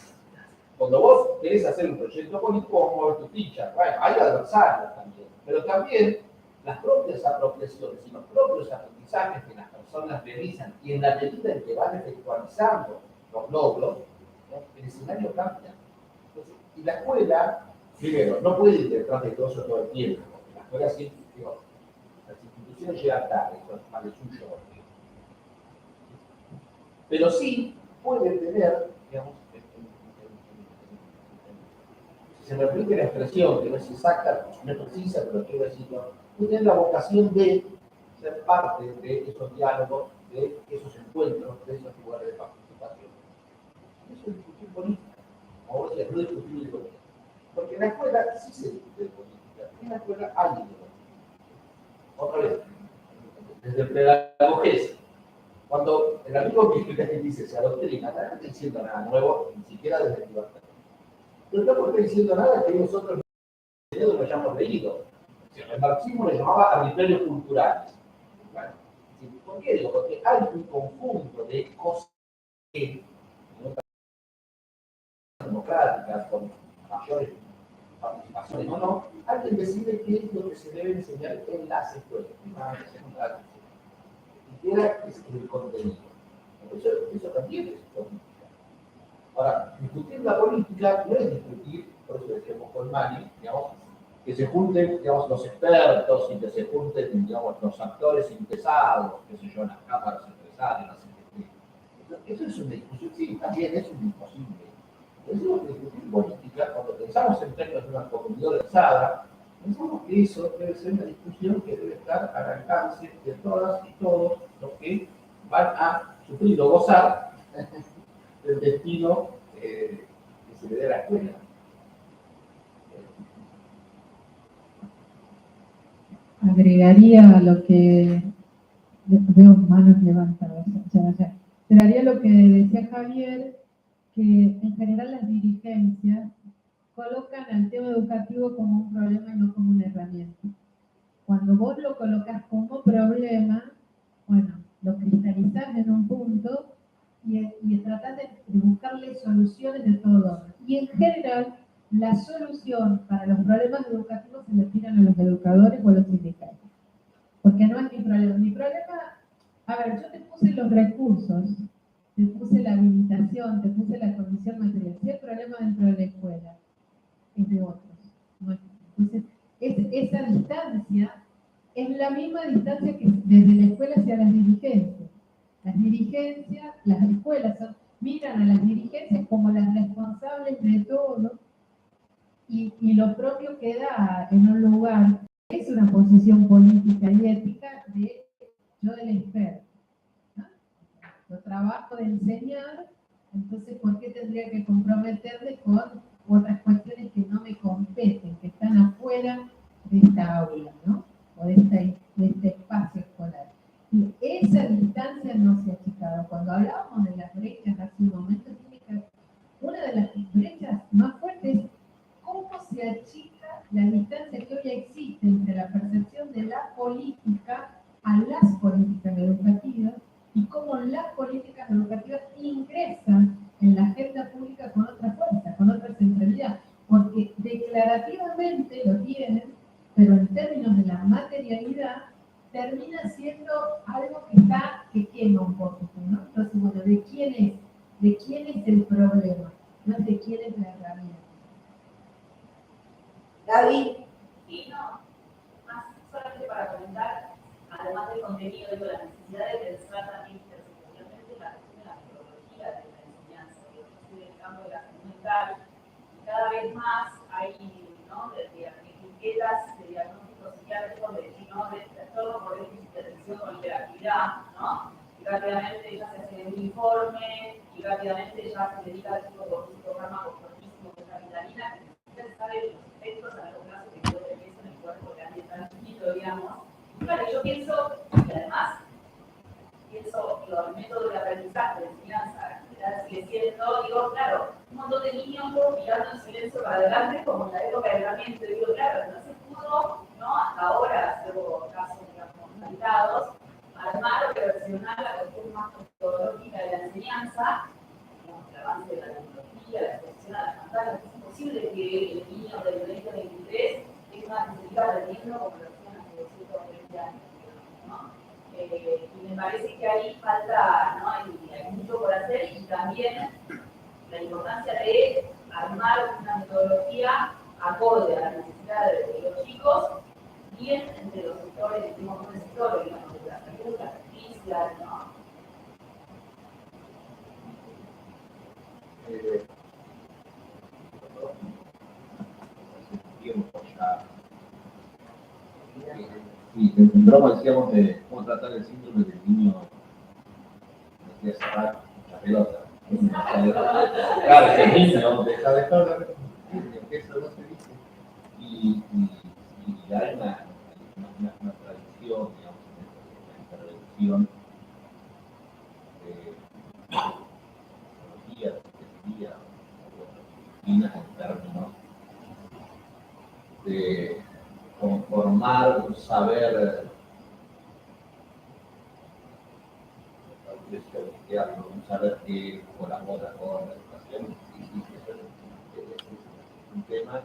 Cuando vos querés hacer un proyecto político, vos movés tu ficha. Bueno, hay adversarios también, pero también las propias apropiaciones y los propios aprendizajes que las personas realizan y en la medida en que van efectualizando los logros, el escenario cambia. Entonces, y la escuela, primero, no puede ir detrás de todo eso todo el tiempo. La escuela siempre, las instituciones llegan tarde, eso es más de suyo. Pero sí puede tener, digamos, se me permite la expresión, que no es exacta, no es precisa, pero quiero decirlo, tienen la vocación de ser parte de esos diálogos, de esos encuentros, de esos lugares de participación. Eso es discutir política, como vos decías, no discutir ideología. Porque en la escuela sí se discute de política, en la escuela hay ideología. Otra vez, desde el pedagogés, cuando el amigo que dice se adoctrina, no está diciendo nada nuevo, ni siquiera desde el libertad. Pero no está diciendo nada que nosotros no hayamos leído. El marxismo le llamaba arbitrarios culturales. Bueno, ¿por qué digo? Porque hay un conjunto de cosas que democráticas, con mayores participaciones o no, alguien decide qué es lo que se debe enseñar en las escuelas primarias, secundarias, y qué es el contenido. Eso también es política. Ahora, discutir la política no es discutir, por eso decíamos con Mani, digamos, que se junten, digamos, los expertos y que se junten, digamos, los actores interesados, qué sé yo, en las cámaras empresarias, las eso es una discusión, sí, también es un imposible. Decimos que discutir política, cuando pensamos en términos de una comunidad organizada, pensamos que eso debe ser una discusión que debe estar al alcance de todas y todos los que van a sufrir o gozar del destino que se le dé a la escuela. Agregaría a lo que veo manos levantadas, agregaría lo que decía Javier, que en general las dirigencias colocan al tema educativo como un problema y no como una herramienta. Cuando vos lo colocas como problema, bueno, lo cristalizás en un punto y tratás de buscarle soluciones de todo. Y en general, la solución para los problemas educativos se le tiran a los educadores o a los sindicatos. Porque no es mi problema. Mi problema, a ver, yo te puse los recursos, te puse la habilitación, te puse la condición material. Si el problema dentro de la escuela es de otros. ¿No? Entonces, esa distancia es la misma distancia que desde la escuela hacia las dirigencias. Las dirigencias, las escuelas miran a las dirigencias como las responsables de todo y lo propio queda en un lugar, es una posición política y ética de yo del experto. ¿No? Yo trabajo de enseñar, entonces ¿por qué tendría que comprometerme con otras cuestiones que no me competen, que están afuera de esta aula, ¿no? O de este espacio escolar? Y esa distancia no se ha achicado. Cuando hablábamos de las brechas hace un momento, una de las brechas más fuertes es cómo se achica la distancia que hoy existe entre la percepción de la política a las políticas educativas y cómo las políticas educativas ingresan en la agenda pública con otra fuerza, con otra centralidad, porque declarativamente lo tienen, pero en términos de la materialidad termina siendo algo que quema un poquito, ¿no? Entonces, bueno, ¿de quién es el problema? No es de quién es la herramienta. David. Sí, no, más solamente para comentar, además del contenido, digo, la necesidad de pensar también interseccionalmente la cuestión de la metodología de la enseñanza, que yo estoy en el campo de la salud mental, y cada vez más hay, ¿no?, de etiquetas de diagnóstico psiquiátrico de trastorno por déficit de atención con hiperactividad, ¿no? Y rápidamente ya se hace un informe, y rápidamente ya se dedica al psicofármaco fortísimo que es la vitamina, que se sabe los efectos a largo plazo que puede tener eso en el cuerpo que alguien está chiquito, digamos. Y claro, yo pienso, y además, el método de aprendizaje, de enseñanza, sigue siendo, digo, claro, un montón de niños mirando en silencio para adelante, como en la época del herramienta, digo, claro, no se pudo, ¿no?, hasta ahora, salvo casos, digamos, limitados, armar o versionar la cuestión más metodológica de la enseñanza, digamos, el avance de la tecnología, la exposición a las pantallas. Es imposible que el niño del 2023 tenga que seguir aprendiendo como lo hacían hace 220 años, ¿no? Y me parece que ahí falta, ¿no?, hay mucho por hacer, y también la importancia de armar una metodología acorde a las necesidades de los chicos, bien entre los sectores, tenemos dos sectores, digamos, de la salud, la justicia, ¿no? Sí, en broma decíamos de cómo tratar el síndrome del niño, de cerrar la pelota. Claro, que el niño deja de estar, que eso no se dice. Y hay una tradición, digamos, una intervención de psicología, de psiquiatría, o en términos de conformar un saber un saber que colabora con la educación y eso es un tema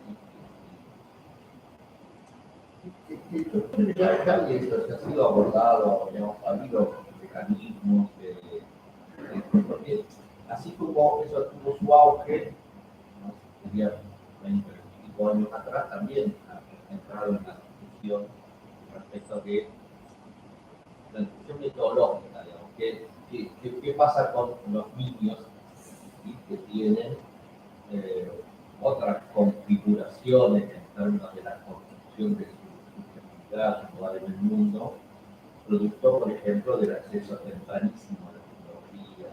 y esto se ha sido abordado, digamos, ha habido mecanismos porque así como eso tuvo su auge, ¿no? Sería 20, 25 años atrás, también ha entrado en la discusión respecto a que la discusión metodológica, digamos, ¿qué pasa con los niños, ¿sí? Que tienen otras configuraciones en términos de la construcción de su subjetividad, su lugar en el mundo, producto, por ejemplo, del acceso tempranísimo a la tecnología,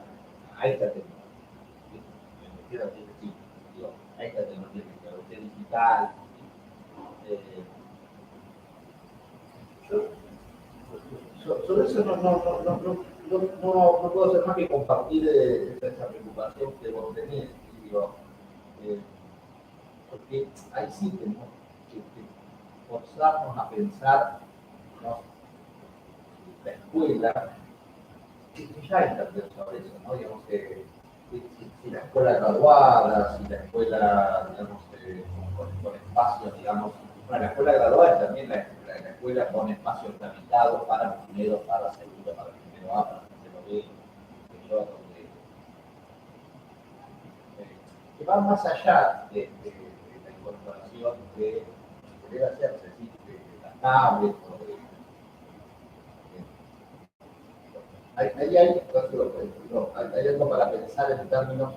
a esta tecnología, ¿sí? Me queda así, digo, a esta tecnología digital, ¿sí? Sobre eso no puedo hacer más que compartir esa preocupación que vos tenés, digo, porque ahí sí tenemos que forzarnos a pensar, ¿no? La escuela, que ya hay también sobre eso, ¿no? Digamos que si la escuela graduada, si la escuela, digamos, con espacios, digamos, bueno, la escuela graduada es también la escuela con espacios tramitados para primero, para segundo, para primero A, para tercero B, que yo, que va más allá de la incorporación que debe hacerse, ¿sí? De las tablets o de ahí hay algo para pensar en términos,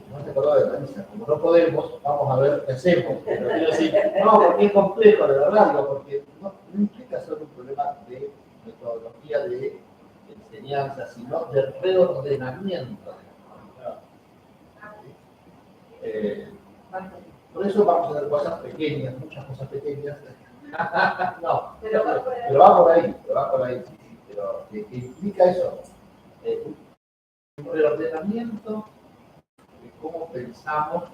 no te acordás de Marisa, como no podemos, vamos a ver qué hacemos. Pero quiero decir, no, porque es complejo, de verdad, digo, porque no implica solo un problema de metodología de enseñanza, sino de reordenamiento. Por eso vamos a hacer cosas pequeñas, muchas cosas pequeñas. No, pero va por ahí, sí, pero que implica eso, un reordenamiento de cómo pensamos,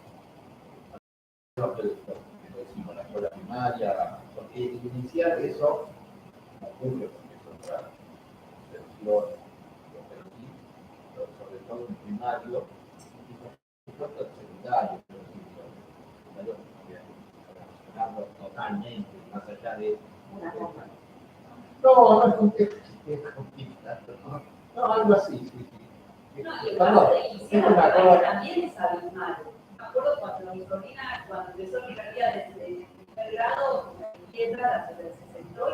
lo que decimos, la escuela primaria, porque iniciar eso ocurre, porque es otra excepción, pero sí, sobre todo en primario, y sobre todo en secundario, totalmente, más allá de... No es complicado. No, algo así, sí. No, y el caso de iniciar también es abismal. Me acuerdo cuando mi sobrina, cuando empezó mi carrera de primer grado, piedra se sentó y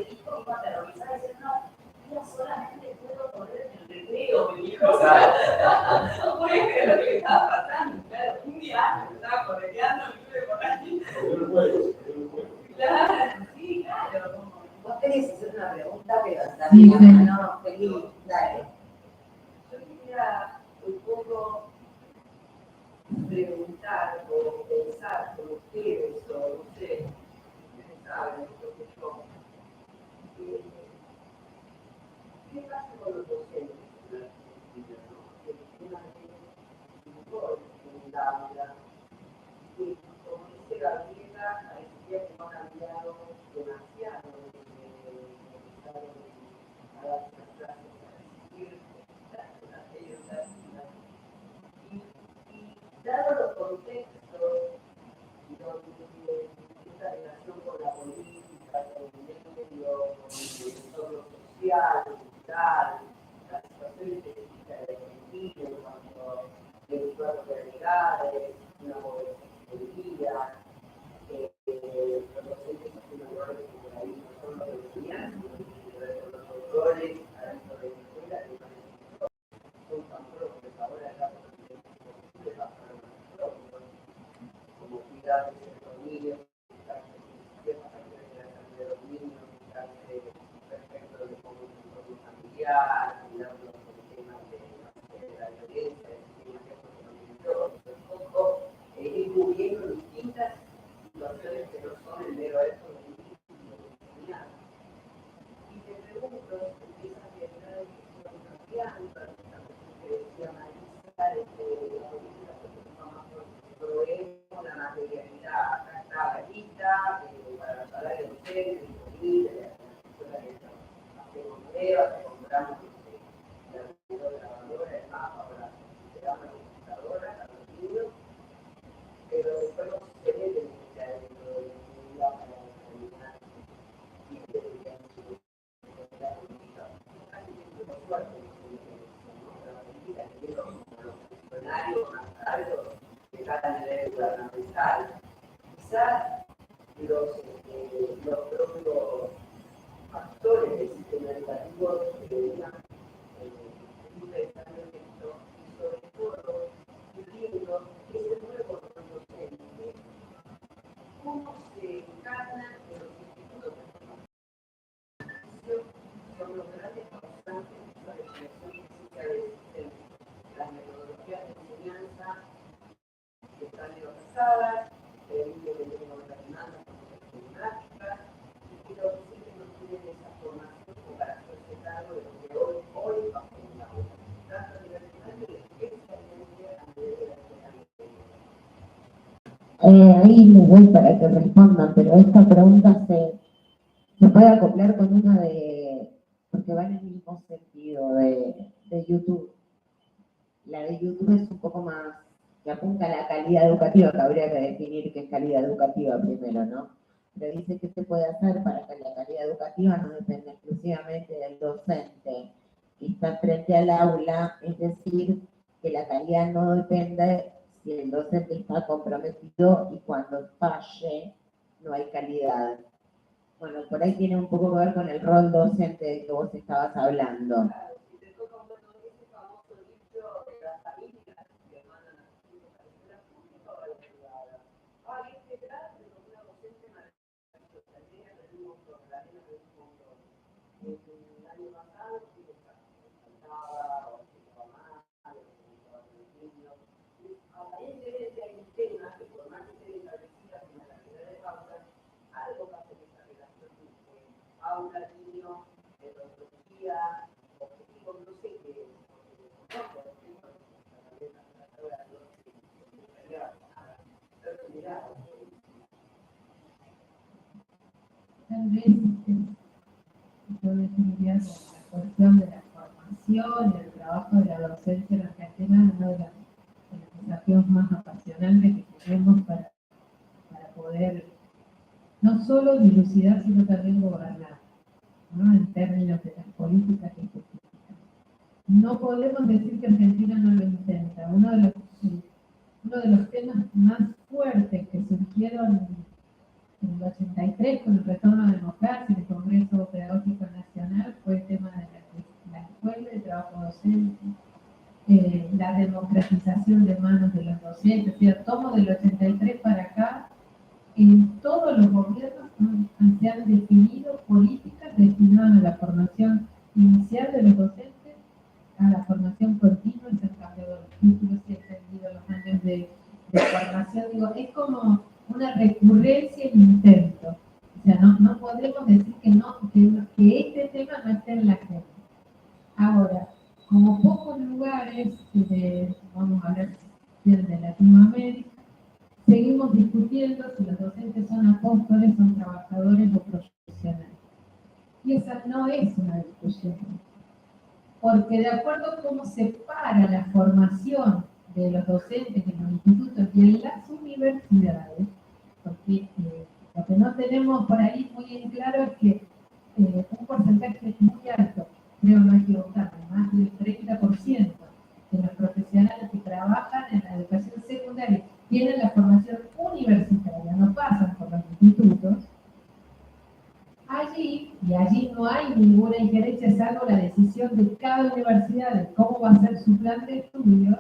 le dijo, iba a aterrorizar, y decía, no, yo solamente puedo correr en el recreo, me dijo. O sea, no puede creer lo que estaba pasando. Claro, un día antes estaba correteando, me estuve por ahí. Claro, sí, claro. Vos querés hacer una pregunta, pero también no, feliz, dale. Yo quisiera un poco preguntar o pensar con ustedes, o no sé, ustedes saben lo que yo. ¿Qué pasa con los docentes? En la aula, y como dice Gabriela, parecía que no ha cambiado demasiado a dar estas clases, a recibir y dado los contextos donde esta relación con la política, con el medio, con el entorno social, cultural, la situación específica de Argentina, cuando el usuario de realidades, una poesía, los docentes mayores que por ahí no son los estudiantes, sino los autores adentro de la escuela, que son tan propios ahora ya como cuidar de los niños, social, cuidando el tema de la violencia, un poco incluyendo distintas situaciones que no son el mero hecho de enseñar. Y te pregunto, esas realidades que son cambiando, que decía Marisa, la política se preocupa más por proveemos la materialidad, acá está la lista, para los salarios docentes, disponibles, de la escuela que hacemos nuevas, que compramos la grabadora, el mapa, ahora se llama la computadora, a los niños, pero después no se ve que ya dentro de la comunidad para determinar y que la política casi que es muy fuerte, la política que quiero los funcionarios más altos que cada nivel gubernamental. Quizás los propios actores del sistema educativo deberían ir pensando en esto y sobre todo viendo que ese nuevo docente, cómo se encarna en los institutos de formación, son los grandes causantes de la definición física del sistema. Las metodologías de enseñanza están neopasadas, el niño que tenemos las demandas temáticas, y los docentes no tienen esa formación como para hacerse cargo de lo que hoy va a ser la tanto a nivel nacional y especialmente a nivel de la escuela. Ahí les voy para que respondan, pero esta pregunta se puede acoplar con una porque va en el mismo sentido de YouTube. La de YouTube es un poco más, que apunta a la calidad educativa, que habría que definir qué es calidad educativa primero, ¿no? Pero dice que se puede hacer para que la calidad educativa no dependa exclusivamente del docente que está frente al aula, es decir, que la calidad no depende si el docente está comprometido y cuando falle no hay calidad. Bueno, por ahí tiene un poco que ver con el rol docente del que vos estabas hablando. Aula, niño, metodología, objetivos, no sé qué. Tal vez yo definiría la cuestión de la formación y el trabajo de la docencia en Argentina uno de los desafíos más apasionantes que tenemos para poder no solo dilucidar, sino también gobernar, ¿no? En términos de las políticas que justifican. No podemos decir que Argentina no lo intenta. Uno de los temas más fuertes que surgieron en el 83 con el retorno a la democracia en el Congreso Pedagógico Nacional fue el tema de la escuela, el trabajo docente, la democratización de manos de los docentes. O sea, tomo del 83 para acá, en todos los gobiernos se han definido políticas destinadas a la formación inicial de los docentes, a la formación continua, y se han cambiado los títulos, se han extendido los años de formación. Digo, es como una recurrencia en intento. O sea, no podemos decir que este tema no esté en la agenda. Ahora, como pocos lugares, vamos a hablar de Latinoamérica, seguimos discutiendo si los docentes son apóstoles, son trabajadores o profesionales. Y esa no es una discusión. Porque de acuerdo a cómo se para la formación de los docentes en los institutos y en las universidades, porque lo que no tenemos por ahí muy en claro es que un porcentaje muy alto, creo no equivocarme, más del 30% de los profesionales que trabajan en la educación secundaria tienen la formación universitaria, no pasan por los institutos. Allí no hay ninguna injerencia, salvo la decisión de cada universidad de cómo va a ser su plan de estudio.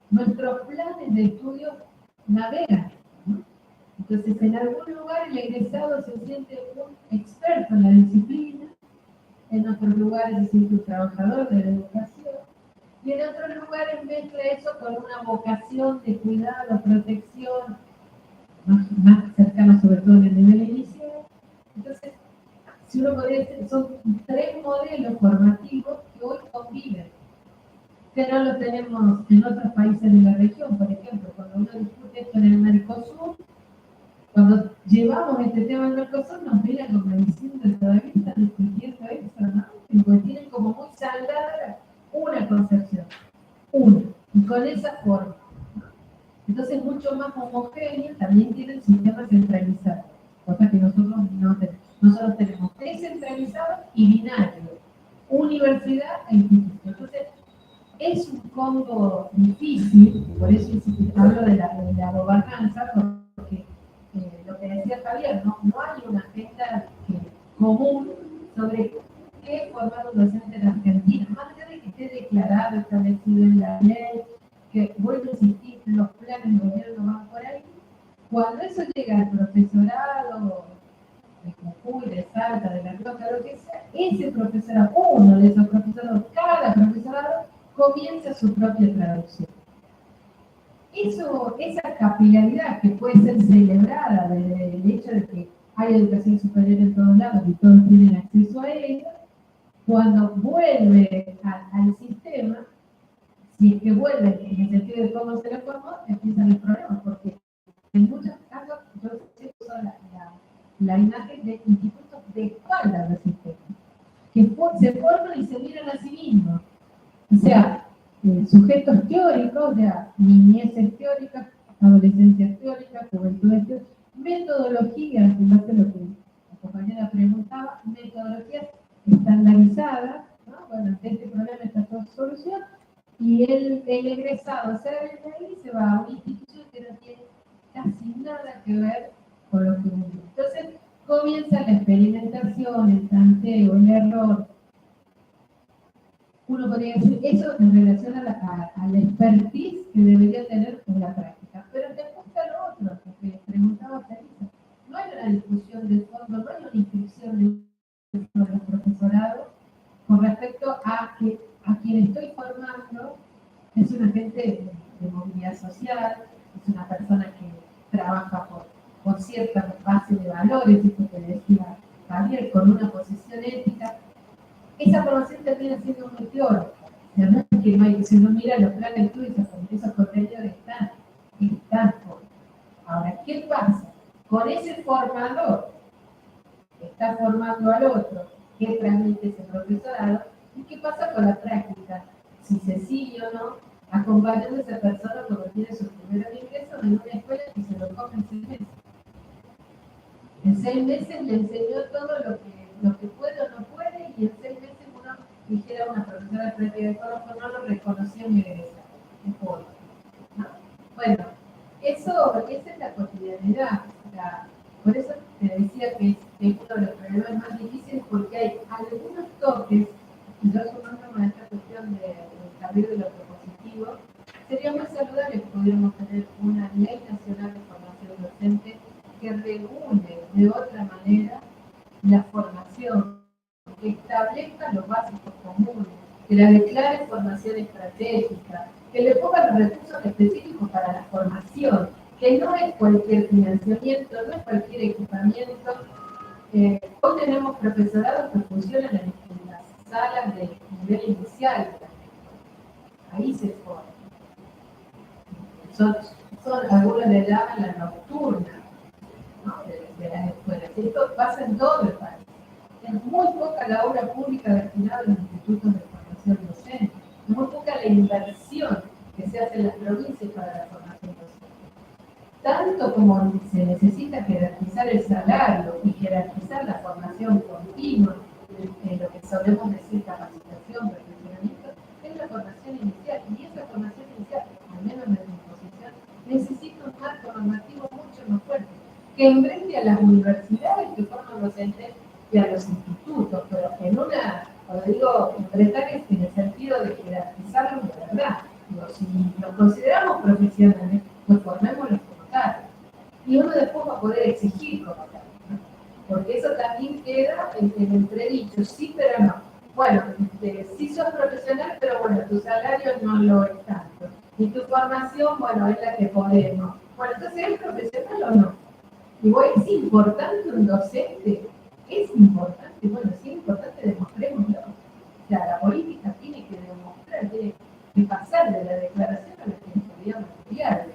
Nuestros planes de estudio navegan, ¿no? Entonces, en algún lugar el egresado se siente un experto en la disciplina en otros lugares se siente un trabajador de la educación, y en otros lugares mezcla eso con una vocación de cuidado, protección, más cercana sobre todo en el nivel inicial. Entonces, si uno podría decir, son tres modelos formativos que hoy conviven, que no los tenemos en otros países de la región. Por ejemplo, cuando uno discute esto en el Mercosur, cuando llevamos este tema al Mercosur, nos miran como diciendo que todavía están discutiendo eso, ¿no? Porque tienen como muy saldada una concepción, una, y con esa forma. Entonces, mucho más homogéneo, también tienen sistemas centralizados, cosa que nosotros no tenemos. Nosotros tenemos descentralizado y binario, universidad e instituto. Entonces, es un combo difícil, por eso hablo de la gobernanza, porque lo que decía Javier, no hay una agenda común sobre qué formar un docente en Argentina, más allá de que esté declarado, establecido en la ley, que vuelvo a insistir, los planes de gobierno van por ahí. Cuando eso llega al profesorado de Jujuy, de Salta, de La Rioja, lo que sea, ese profesorado, uno de esos profesorados, cada profesorado comienza su propia traducción. Eso, esa capilaridad que puede ser celebrada desde el hecho de que hay educación superior en todos lados y todos tienen acceso a ella, cuando vuelve al sistema, si es que vuelve en el sentido de cómo se le formó, empiezan los problemas, porque en muchos casos yo uso la imagen de institutos de espalda del sistema, que se forman y se miran a sí mismos. O sea, sujetos teóricos, o sea, niñeces teóricas, adolescencias teóricas, juventudes teóricas, metodologías, en base a lo que la compañera preguntaba, metodologías estandarizadas, ¿no? Bueno, ante este problema está toda solución, y el egresado sale de ahí y se va a una institución que no tiene casi nada que ver con lo que uno. Entonces, comienza la experimentación, el tanteo, el error. Uno podría decir eso en relación a la expertise que debería tener en la práctica. Pero después está lo otro, porque preguntaba Teresa. No hay una discusión de fondo, no hay una inscripción de los profesorados con respecto a que a quien estoy formando es un agente de movilidad social, es una persona que trabaja por cierta base de valores, esto que decía Javier, con una posición ética. Esa formación termina siendo muy teórica. O sea, no es que no hay que, si uno mira los planes de estudio, esos contenidos están. Ahora, ¿qué pasa? Con ese formador que está formando al otro, que transmite ese profesorado, ¿y qué pasa con la práctica? Si se sigue o no acompañando a esa persona cuando tiene su primer ingreso en una escuela que se lo come en 6 meses. En 6 meses le enseñó todo lo que puede o no puede, y en 6 meses uno dijera una profesora de práctica de ecológico no lo reconocía en mi egresado. Es pobre, ¿no? Bueno, esa es la cotidianidad. Por eso te decía que es uno de los problemas más difíciles, porque hay algunos toques, y yo sumándome a esta cuestión de abrir de lo propositivo, sería muy saludable que pudiéramos tener una ley nacional de formación docente que regule de otra manera la formación, que establezca los básicos comunes, que la declare formación estratégica, que le ponga los recursos específicos para la formación, que no es cualquier financiamiento, no es cualquier equipamiento. Hoy tenemos profesorados que funcionan en las salas de nivel inicial, ahí se forman. Son algunos le llaman la nocturna, ¿no? de las escuelas. Esto pasa en todo el país. Es muy poca la obra pública destinada a los institutos de formación docente. Es muy poca la inversión que se hace en las provincias para la formación docente. Tanto como se necesita jerarquizar el salario y jerarquizar la formación continua, lo que solemos decir capacitación, perfeccionamiento, es la formación inicial. Y esa formación inicial, al menos en mi posición, necesita un marco normativo mucho más fuerte, que emprende a las universidades que forman docentes y a los institutos, pero en una, cuando digo emprestar, es en el sentido de jerarquizarlo de verdad. Digo, si nos consideramos profesionales, pues formémoslos como tal. Y uno después va a poder exigir como tal, ¿no? porque eso también queda en entredicho, sí, pero no. Bueno, sí sos profesional, pero bueno, tu salario no lo es tanto. Y tu formación, bueno, es la que podemos. Bueno, entonces, ¿es profesional o no? Igual es importante un docente, es importante, bueno, sí es importante, demostrémoslo. O sea, la política tiene que demostrar, tiene que pasar de la declaración a la responsabilidad material.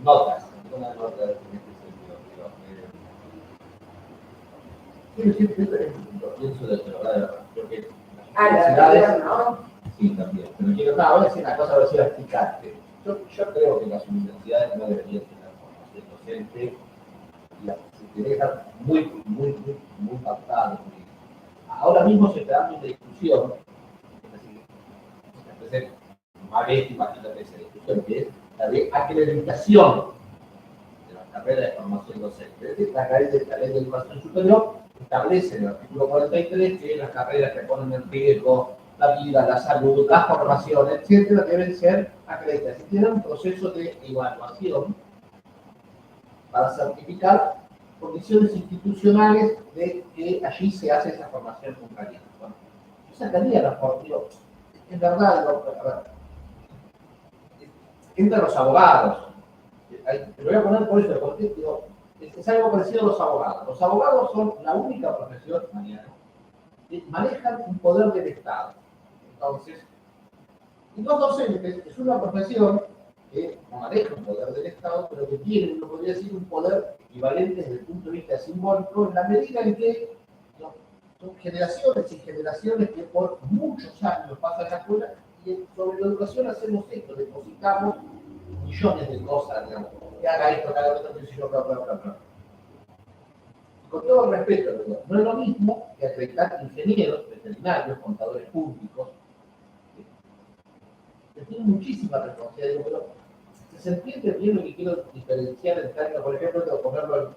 Notas, una nota en este sentido. Lo pienso de verdad, porque las universidades, ¿no? sí, también. Pero quiero, no, voy a decir una cosa, voy a decir explicarte. Yo creo que las universidades no deberían tener formación docente y se tiene que estar muy pactado. Ahora mismo se está dando una discusión, es decir, empecé más vez, imagínate esa discusión, que es la de acreditación de la carrera de formación docente. Es decir, la ley de educación superior establece en el artículo 43 que las carreras que ponen en riesgo la vida, la salud, la formación, etcétera, deben ser acreditadas. Y tienen un proceso de evaluación para certificar condiciones institucionales de que allí se hace esa formación con calidad. Bueno, yo sacaría la formación. Es verdad, a ver, entre los abogados. Te voy a poner por eso, porque digo, es algo parecido a los abogados. Los abogados son la única profesión, Mariano, que manejan un poder del Estado. Entonces, y los docentes es una profesión que no maneja un poder del Estado, pero que tiene, uno podría decir, un poder equivalente desde el punto de vista simbólico, en la medida en que son generaciones y generaciones que por muchos años pasan la escuela y sobre la educación hacemos esto, depositamos millones de cosas, digamos, que haga esto, que haga otro, que sé yo, bla, bla, bla, bla. Con todo el respeto, no es lo mismo que acreditar ingenieros, veterinarios, contadores públicos, que tienen muchísima responsabilidad, pero se entiende bien lo que quiero diferenciar en términos, por ejemplo, de ponerlo en...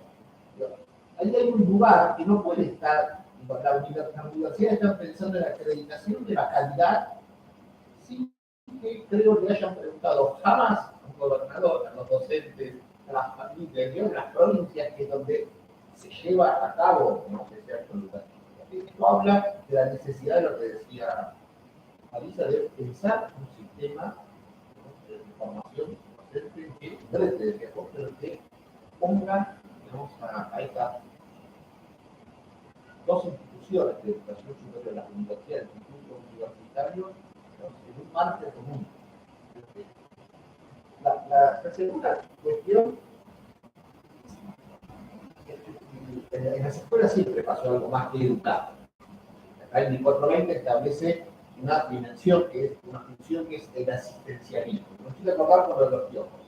Ahí hay un lugar que no puede estar, las universidades están pensando en la acreditación de la calidad, sin que creo que hayan preguntado jamás a un gobernador, a los docentes, a las familias, en las provincias, que es donde se lleva a cabo, no sé si absolutamente. Esto habla de la necesidad de lo que decía Marisa, de pensar un sistema de formación docente que trate de que ponga, digamos, a estas dos instituciones de educación superior, las universidades, el instituto universitario, en un marco común. La segunda cuestión, en las escuelas siempre pasó algo más que educar. Acá en 1420 establece una dimensión que es una función que es el asistencialismo. No estoy de acordar con los piojos.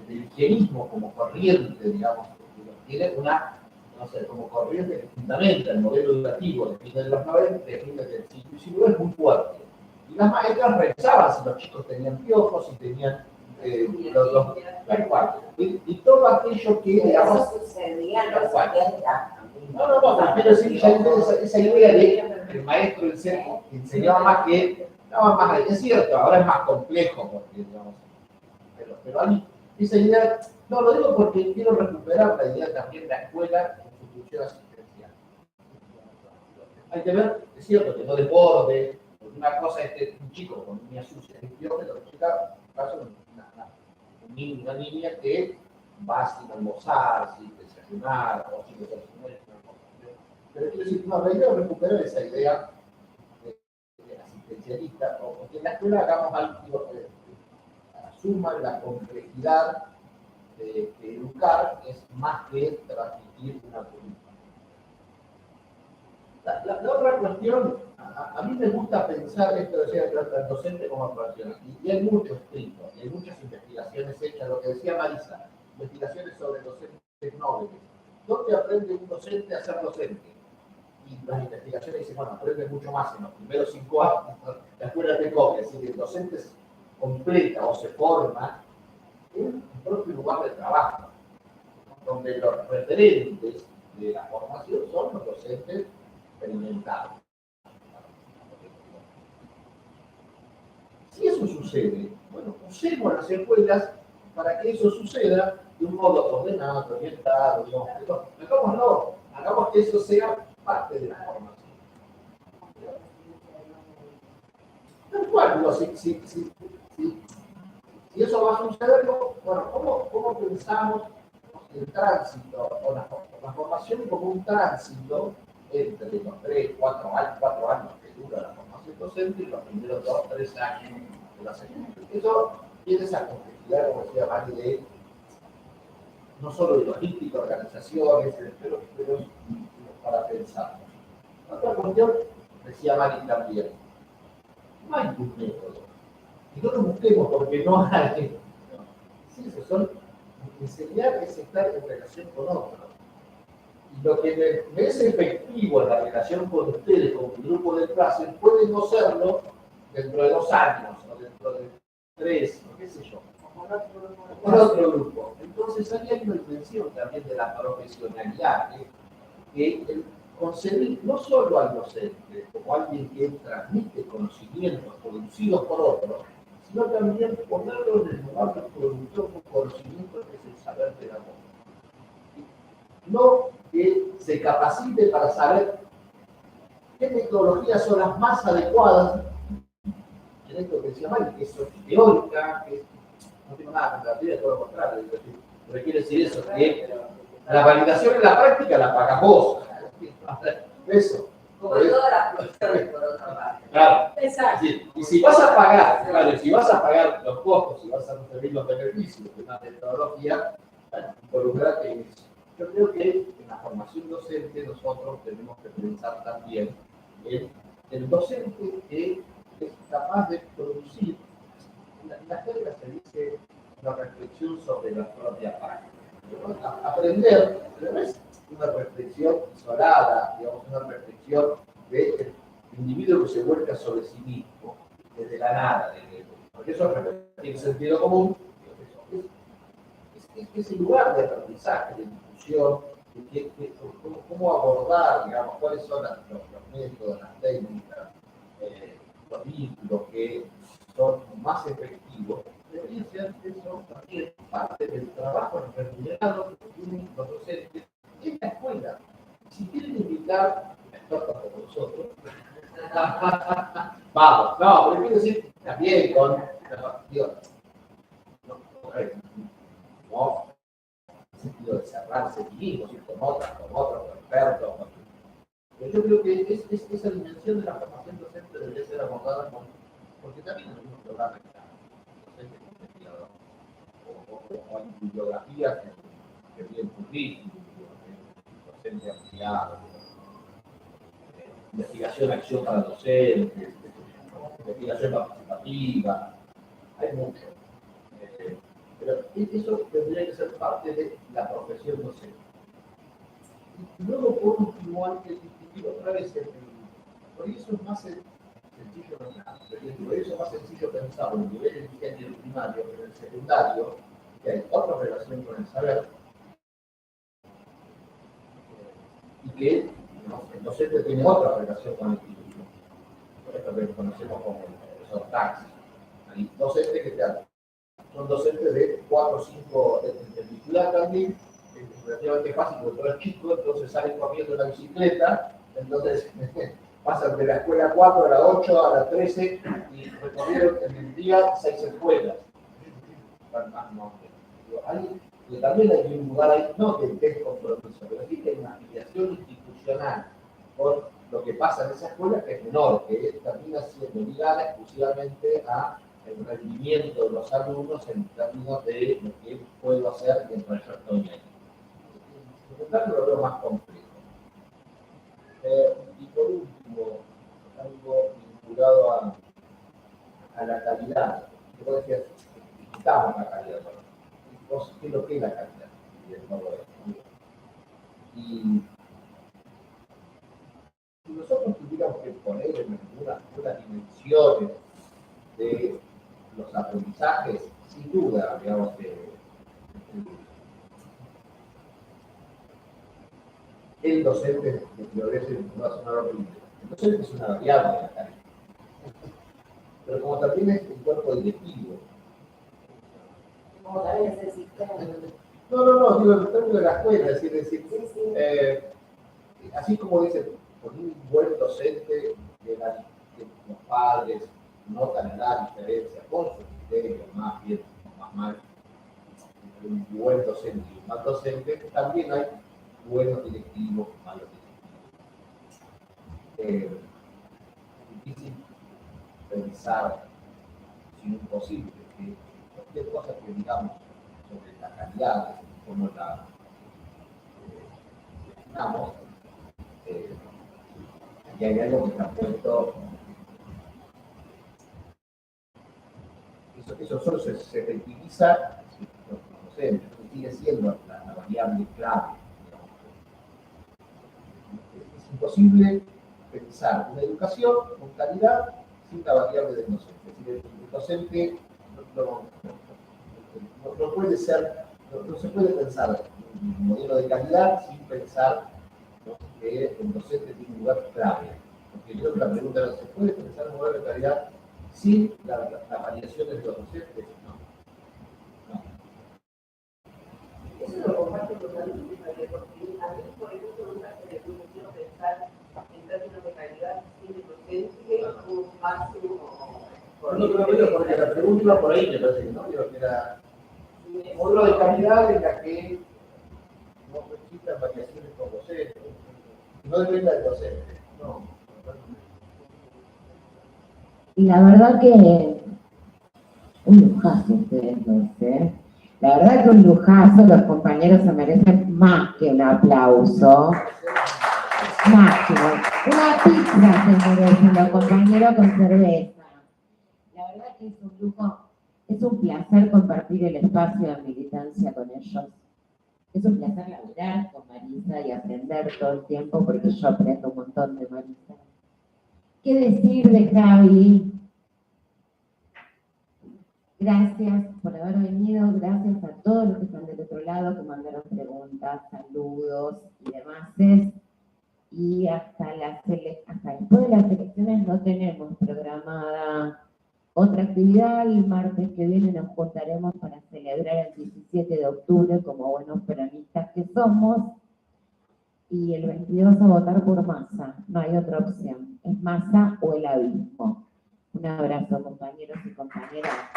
El higienismo como corriente, digamos, tiene una, no sé, como corriente que fundamenta el modelo educativo de fines de los 90, de fines del siglo XIX, es muy fuerte. Y las maestras revisaban si los chicos tenían piojos, si tenían y todo aquello que, digamos, eso sucedía en los 70. no, pero sí, ya esa idea de que el maestro enseñaba más que, daba más, es cierto, ahora es más complejo, porque, digamos, pero hay esa idea, no, lo digo porque quiero recuperar la idea también de la escuela en su función asistencial. Hay que ver, es cierto, que no desborde, porque una cosa es un chico con niña sucia, que yo, pero chica, caso una niña que va sin almorzar, sin desayunar, o sin desayunar, pero quiero decir, no, la idea es recuperar esa idea de asistencialista, o que en la escuela hagamos algo que asuma la complejidad de educar, es más que transmitir una política. La otra cuestión, a mí me gusta pensar esto de ser el docente como profesional, y hay mucho escrito, y hay muchas investigaciones hechas, lo que decía Marisa, investigaciones sobre docentes nobles. ¿Dónde aprende un docente a ser docente? Y las investigaciones dicen, bueno, aprende mucho más en los primeros 5 años, la escuela te coge, es decir, el docente se completa o se forma en un propio lugar de trabajo, donde los referentes de la formación son los docentes experimentados. Si eso sucede, bueno, usemos las escuelas para que eso suceda de un modo ordenado, orientado, digamos, pero hagámoslo, hagamos que eso sea parte de la formación. Tal cual, digo, si eso va a suceder, bueno, ¿cómo pensamos el tránsito o la formación como un tránsito entre los 3, 4 años que dura la formación docente y los primeros 2, 3 años de la secundaria? Eso tiene esa complejidad, como decía Mari, de no solo de logística, organizaciones, pero para pensar. Otra cuestión, decía Mari también, no hay un método. Y no lo busquemos porque no hay. Sí, eso son enseñar es estar en relación con otros. Y lo que me es efectivo en la relación con ustedes, con mi grupo de clase, puede no serlo dentro de 2 años, o dentro de 3, o qué sé yo, con otro grupo. Entonces ahí hay una dimensión también de la profesionalidad, que el concebir no solo al docente como alguien que transmite conocimientos producidos por otros, sino también ponerlo en el lugar del productor con conocimiento que es el saber pedagógico. No que se capacite para saber qué metodologías son las más adecuadas, en esto que decía Mike, que es teórica, que no tengo nada contra la teoría, todo lo contrario, pero quiere decir eso, que la validación en la práctica la pagas vos. Eso. Como todas las profesiones, por otra parte. Claro. Exacto. Y si vas a pagar, claro, si vas a pagar los costos, si vas a recibir los beneficios de una metodología, involucrate en eso. Yo creo que en la formación docente nosotros tenemos que pensar también en el docente que es capaz de producir, en la jerga se dice una reflexión sobre la propia práctica. Aprender, pero no es una reflexión isolada, digamos, una reflexión del individuo que se vuelca sobre sí mismo, desde la nada, porque eso tiene sentido común, es ese lugar de aprendizaje, de discusión, cómo abordar, digamos, cuáles son los métodos, las técnicas, los vínculos que son más efectivos. Debería ser eso también parte del trabajo remunerado que tienen los docentes en la escuela. Si quieren invitar expertos como nosotros, vamos, no, pero quiero decir también con, digo, no, en el sentido de cerrarse mismos, y con otros, con expertos. Pero yo creo que esa dimensión de la formación docente debería ser abordada porque también en algunos programas docentes investigadores o hay bibliografías que vienen currículum, docente ampliado, investigación, acción para docentes, investigación participativa, hay mucho. Pero eso tendría que ser parte de la profesión docente. Y luego, por último, hay que distinguir otra vez, por eso es más sencillo, por eso es más sencillo pensar en el nivel inicial primario, en el secundario, que hay otra relación con el saber, y que el docente tiene otra relación con el instituto. Por esto que conocemos como el profesor taxi. Hay docentes que son docentes de 4 o 5, en titular también, es relativamente fácil porque todo es chico, entonces salen corriendo en la bicicleta, entonces pasan de la escuela 4 a la 8 a la 13 y recorrieron en el día 6 escuelas. También hay un lugar ahí, no de descompromiso, pero sí que hay una afiliación institucional con lo que pasa en esa escuela que es menor, que termina siendo ligada exclusivamente a el rendimiento de los alumnos en términos de lo que puedo hacer mientras yo estoy ahí. En lo veo más complejo. Y por último, algo vinculado a la calidad. Yo decía, quitamos la calidad. ¿Qué es lo que es la calidad? Y si nosotros tuviéramos que poner en unas dimensiones de los aprendizajes, sin duda, digamos que el docente que florece va a sonar horrible. El docente es una variable de la calidad. pero como también es un cuerpo directivo. Como también es el sistema. No, digo, en términos de la escuela, es decir, Sí, sí. así como dicen, con un buen docente, que los padres notan la diferencia con su criterio, más bien, más mal, entre un buen docente y un mal docente, también hay buenos directivos, malos directivos. Es difícil pensar, si no es posible, que cualquier cosa que digamos sobre la calidad, como la definamos, y hay algo que está puesto, eso solo se reutiliza, no sé, sigue siendo la variable clave. Es imposible pensar una educación con calidad sin la variable del docente. Es decir, el docente no puede ser, no se puede pensar un modelo de calidad sin pensar, ¿no?, que el docente tiene un lugar clave. Porque yo creo que la pregunta es, ¿se puede pensar un modelo de calidad sin la variación de los docentes? No. Eso lo comparto totalmente, porque a mí, por ejemplo, nunca se me ocurrió pensar en términos de calidad sin el docente un máximo. Porque la pregunta iba por ahí, me parece, ¿no? Digo, que era un modelo de calidad en la que no existan variaciones con docentes, no dependa del docente. No. Y la verdad que un lujazo ustedes dos, ¿eh? La verdad que un lujazo, los compañeros se merecen más que un aplauso. Máximo. Una pizza se merecen los compañeros con cerveza. La verdad que es un lujo, es un placer compartir el espacio de militancia con ellos. Es un placer laburar con Marisa y aprender todo el tiempo, porque yo aprendo un montón de Marisa. ¿Qué decir de Javi? Gracias por haber venido, gracias a todos los que están del otro lado, que mandaron preguntas, saludos y demás. Y hasta después de las elecciones no tenemos programada otra actividad. El martes que viene nos juntaremos para celebrar el 17 de octubre como buenos peronistas que somos. Y el 22 a votar por Massa, no hay otra opción. Es Massa o el abismo. Un abrazo, compañeros y compañeras.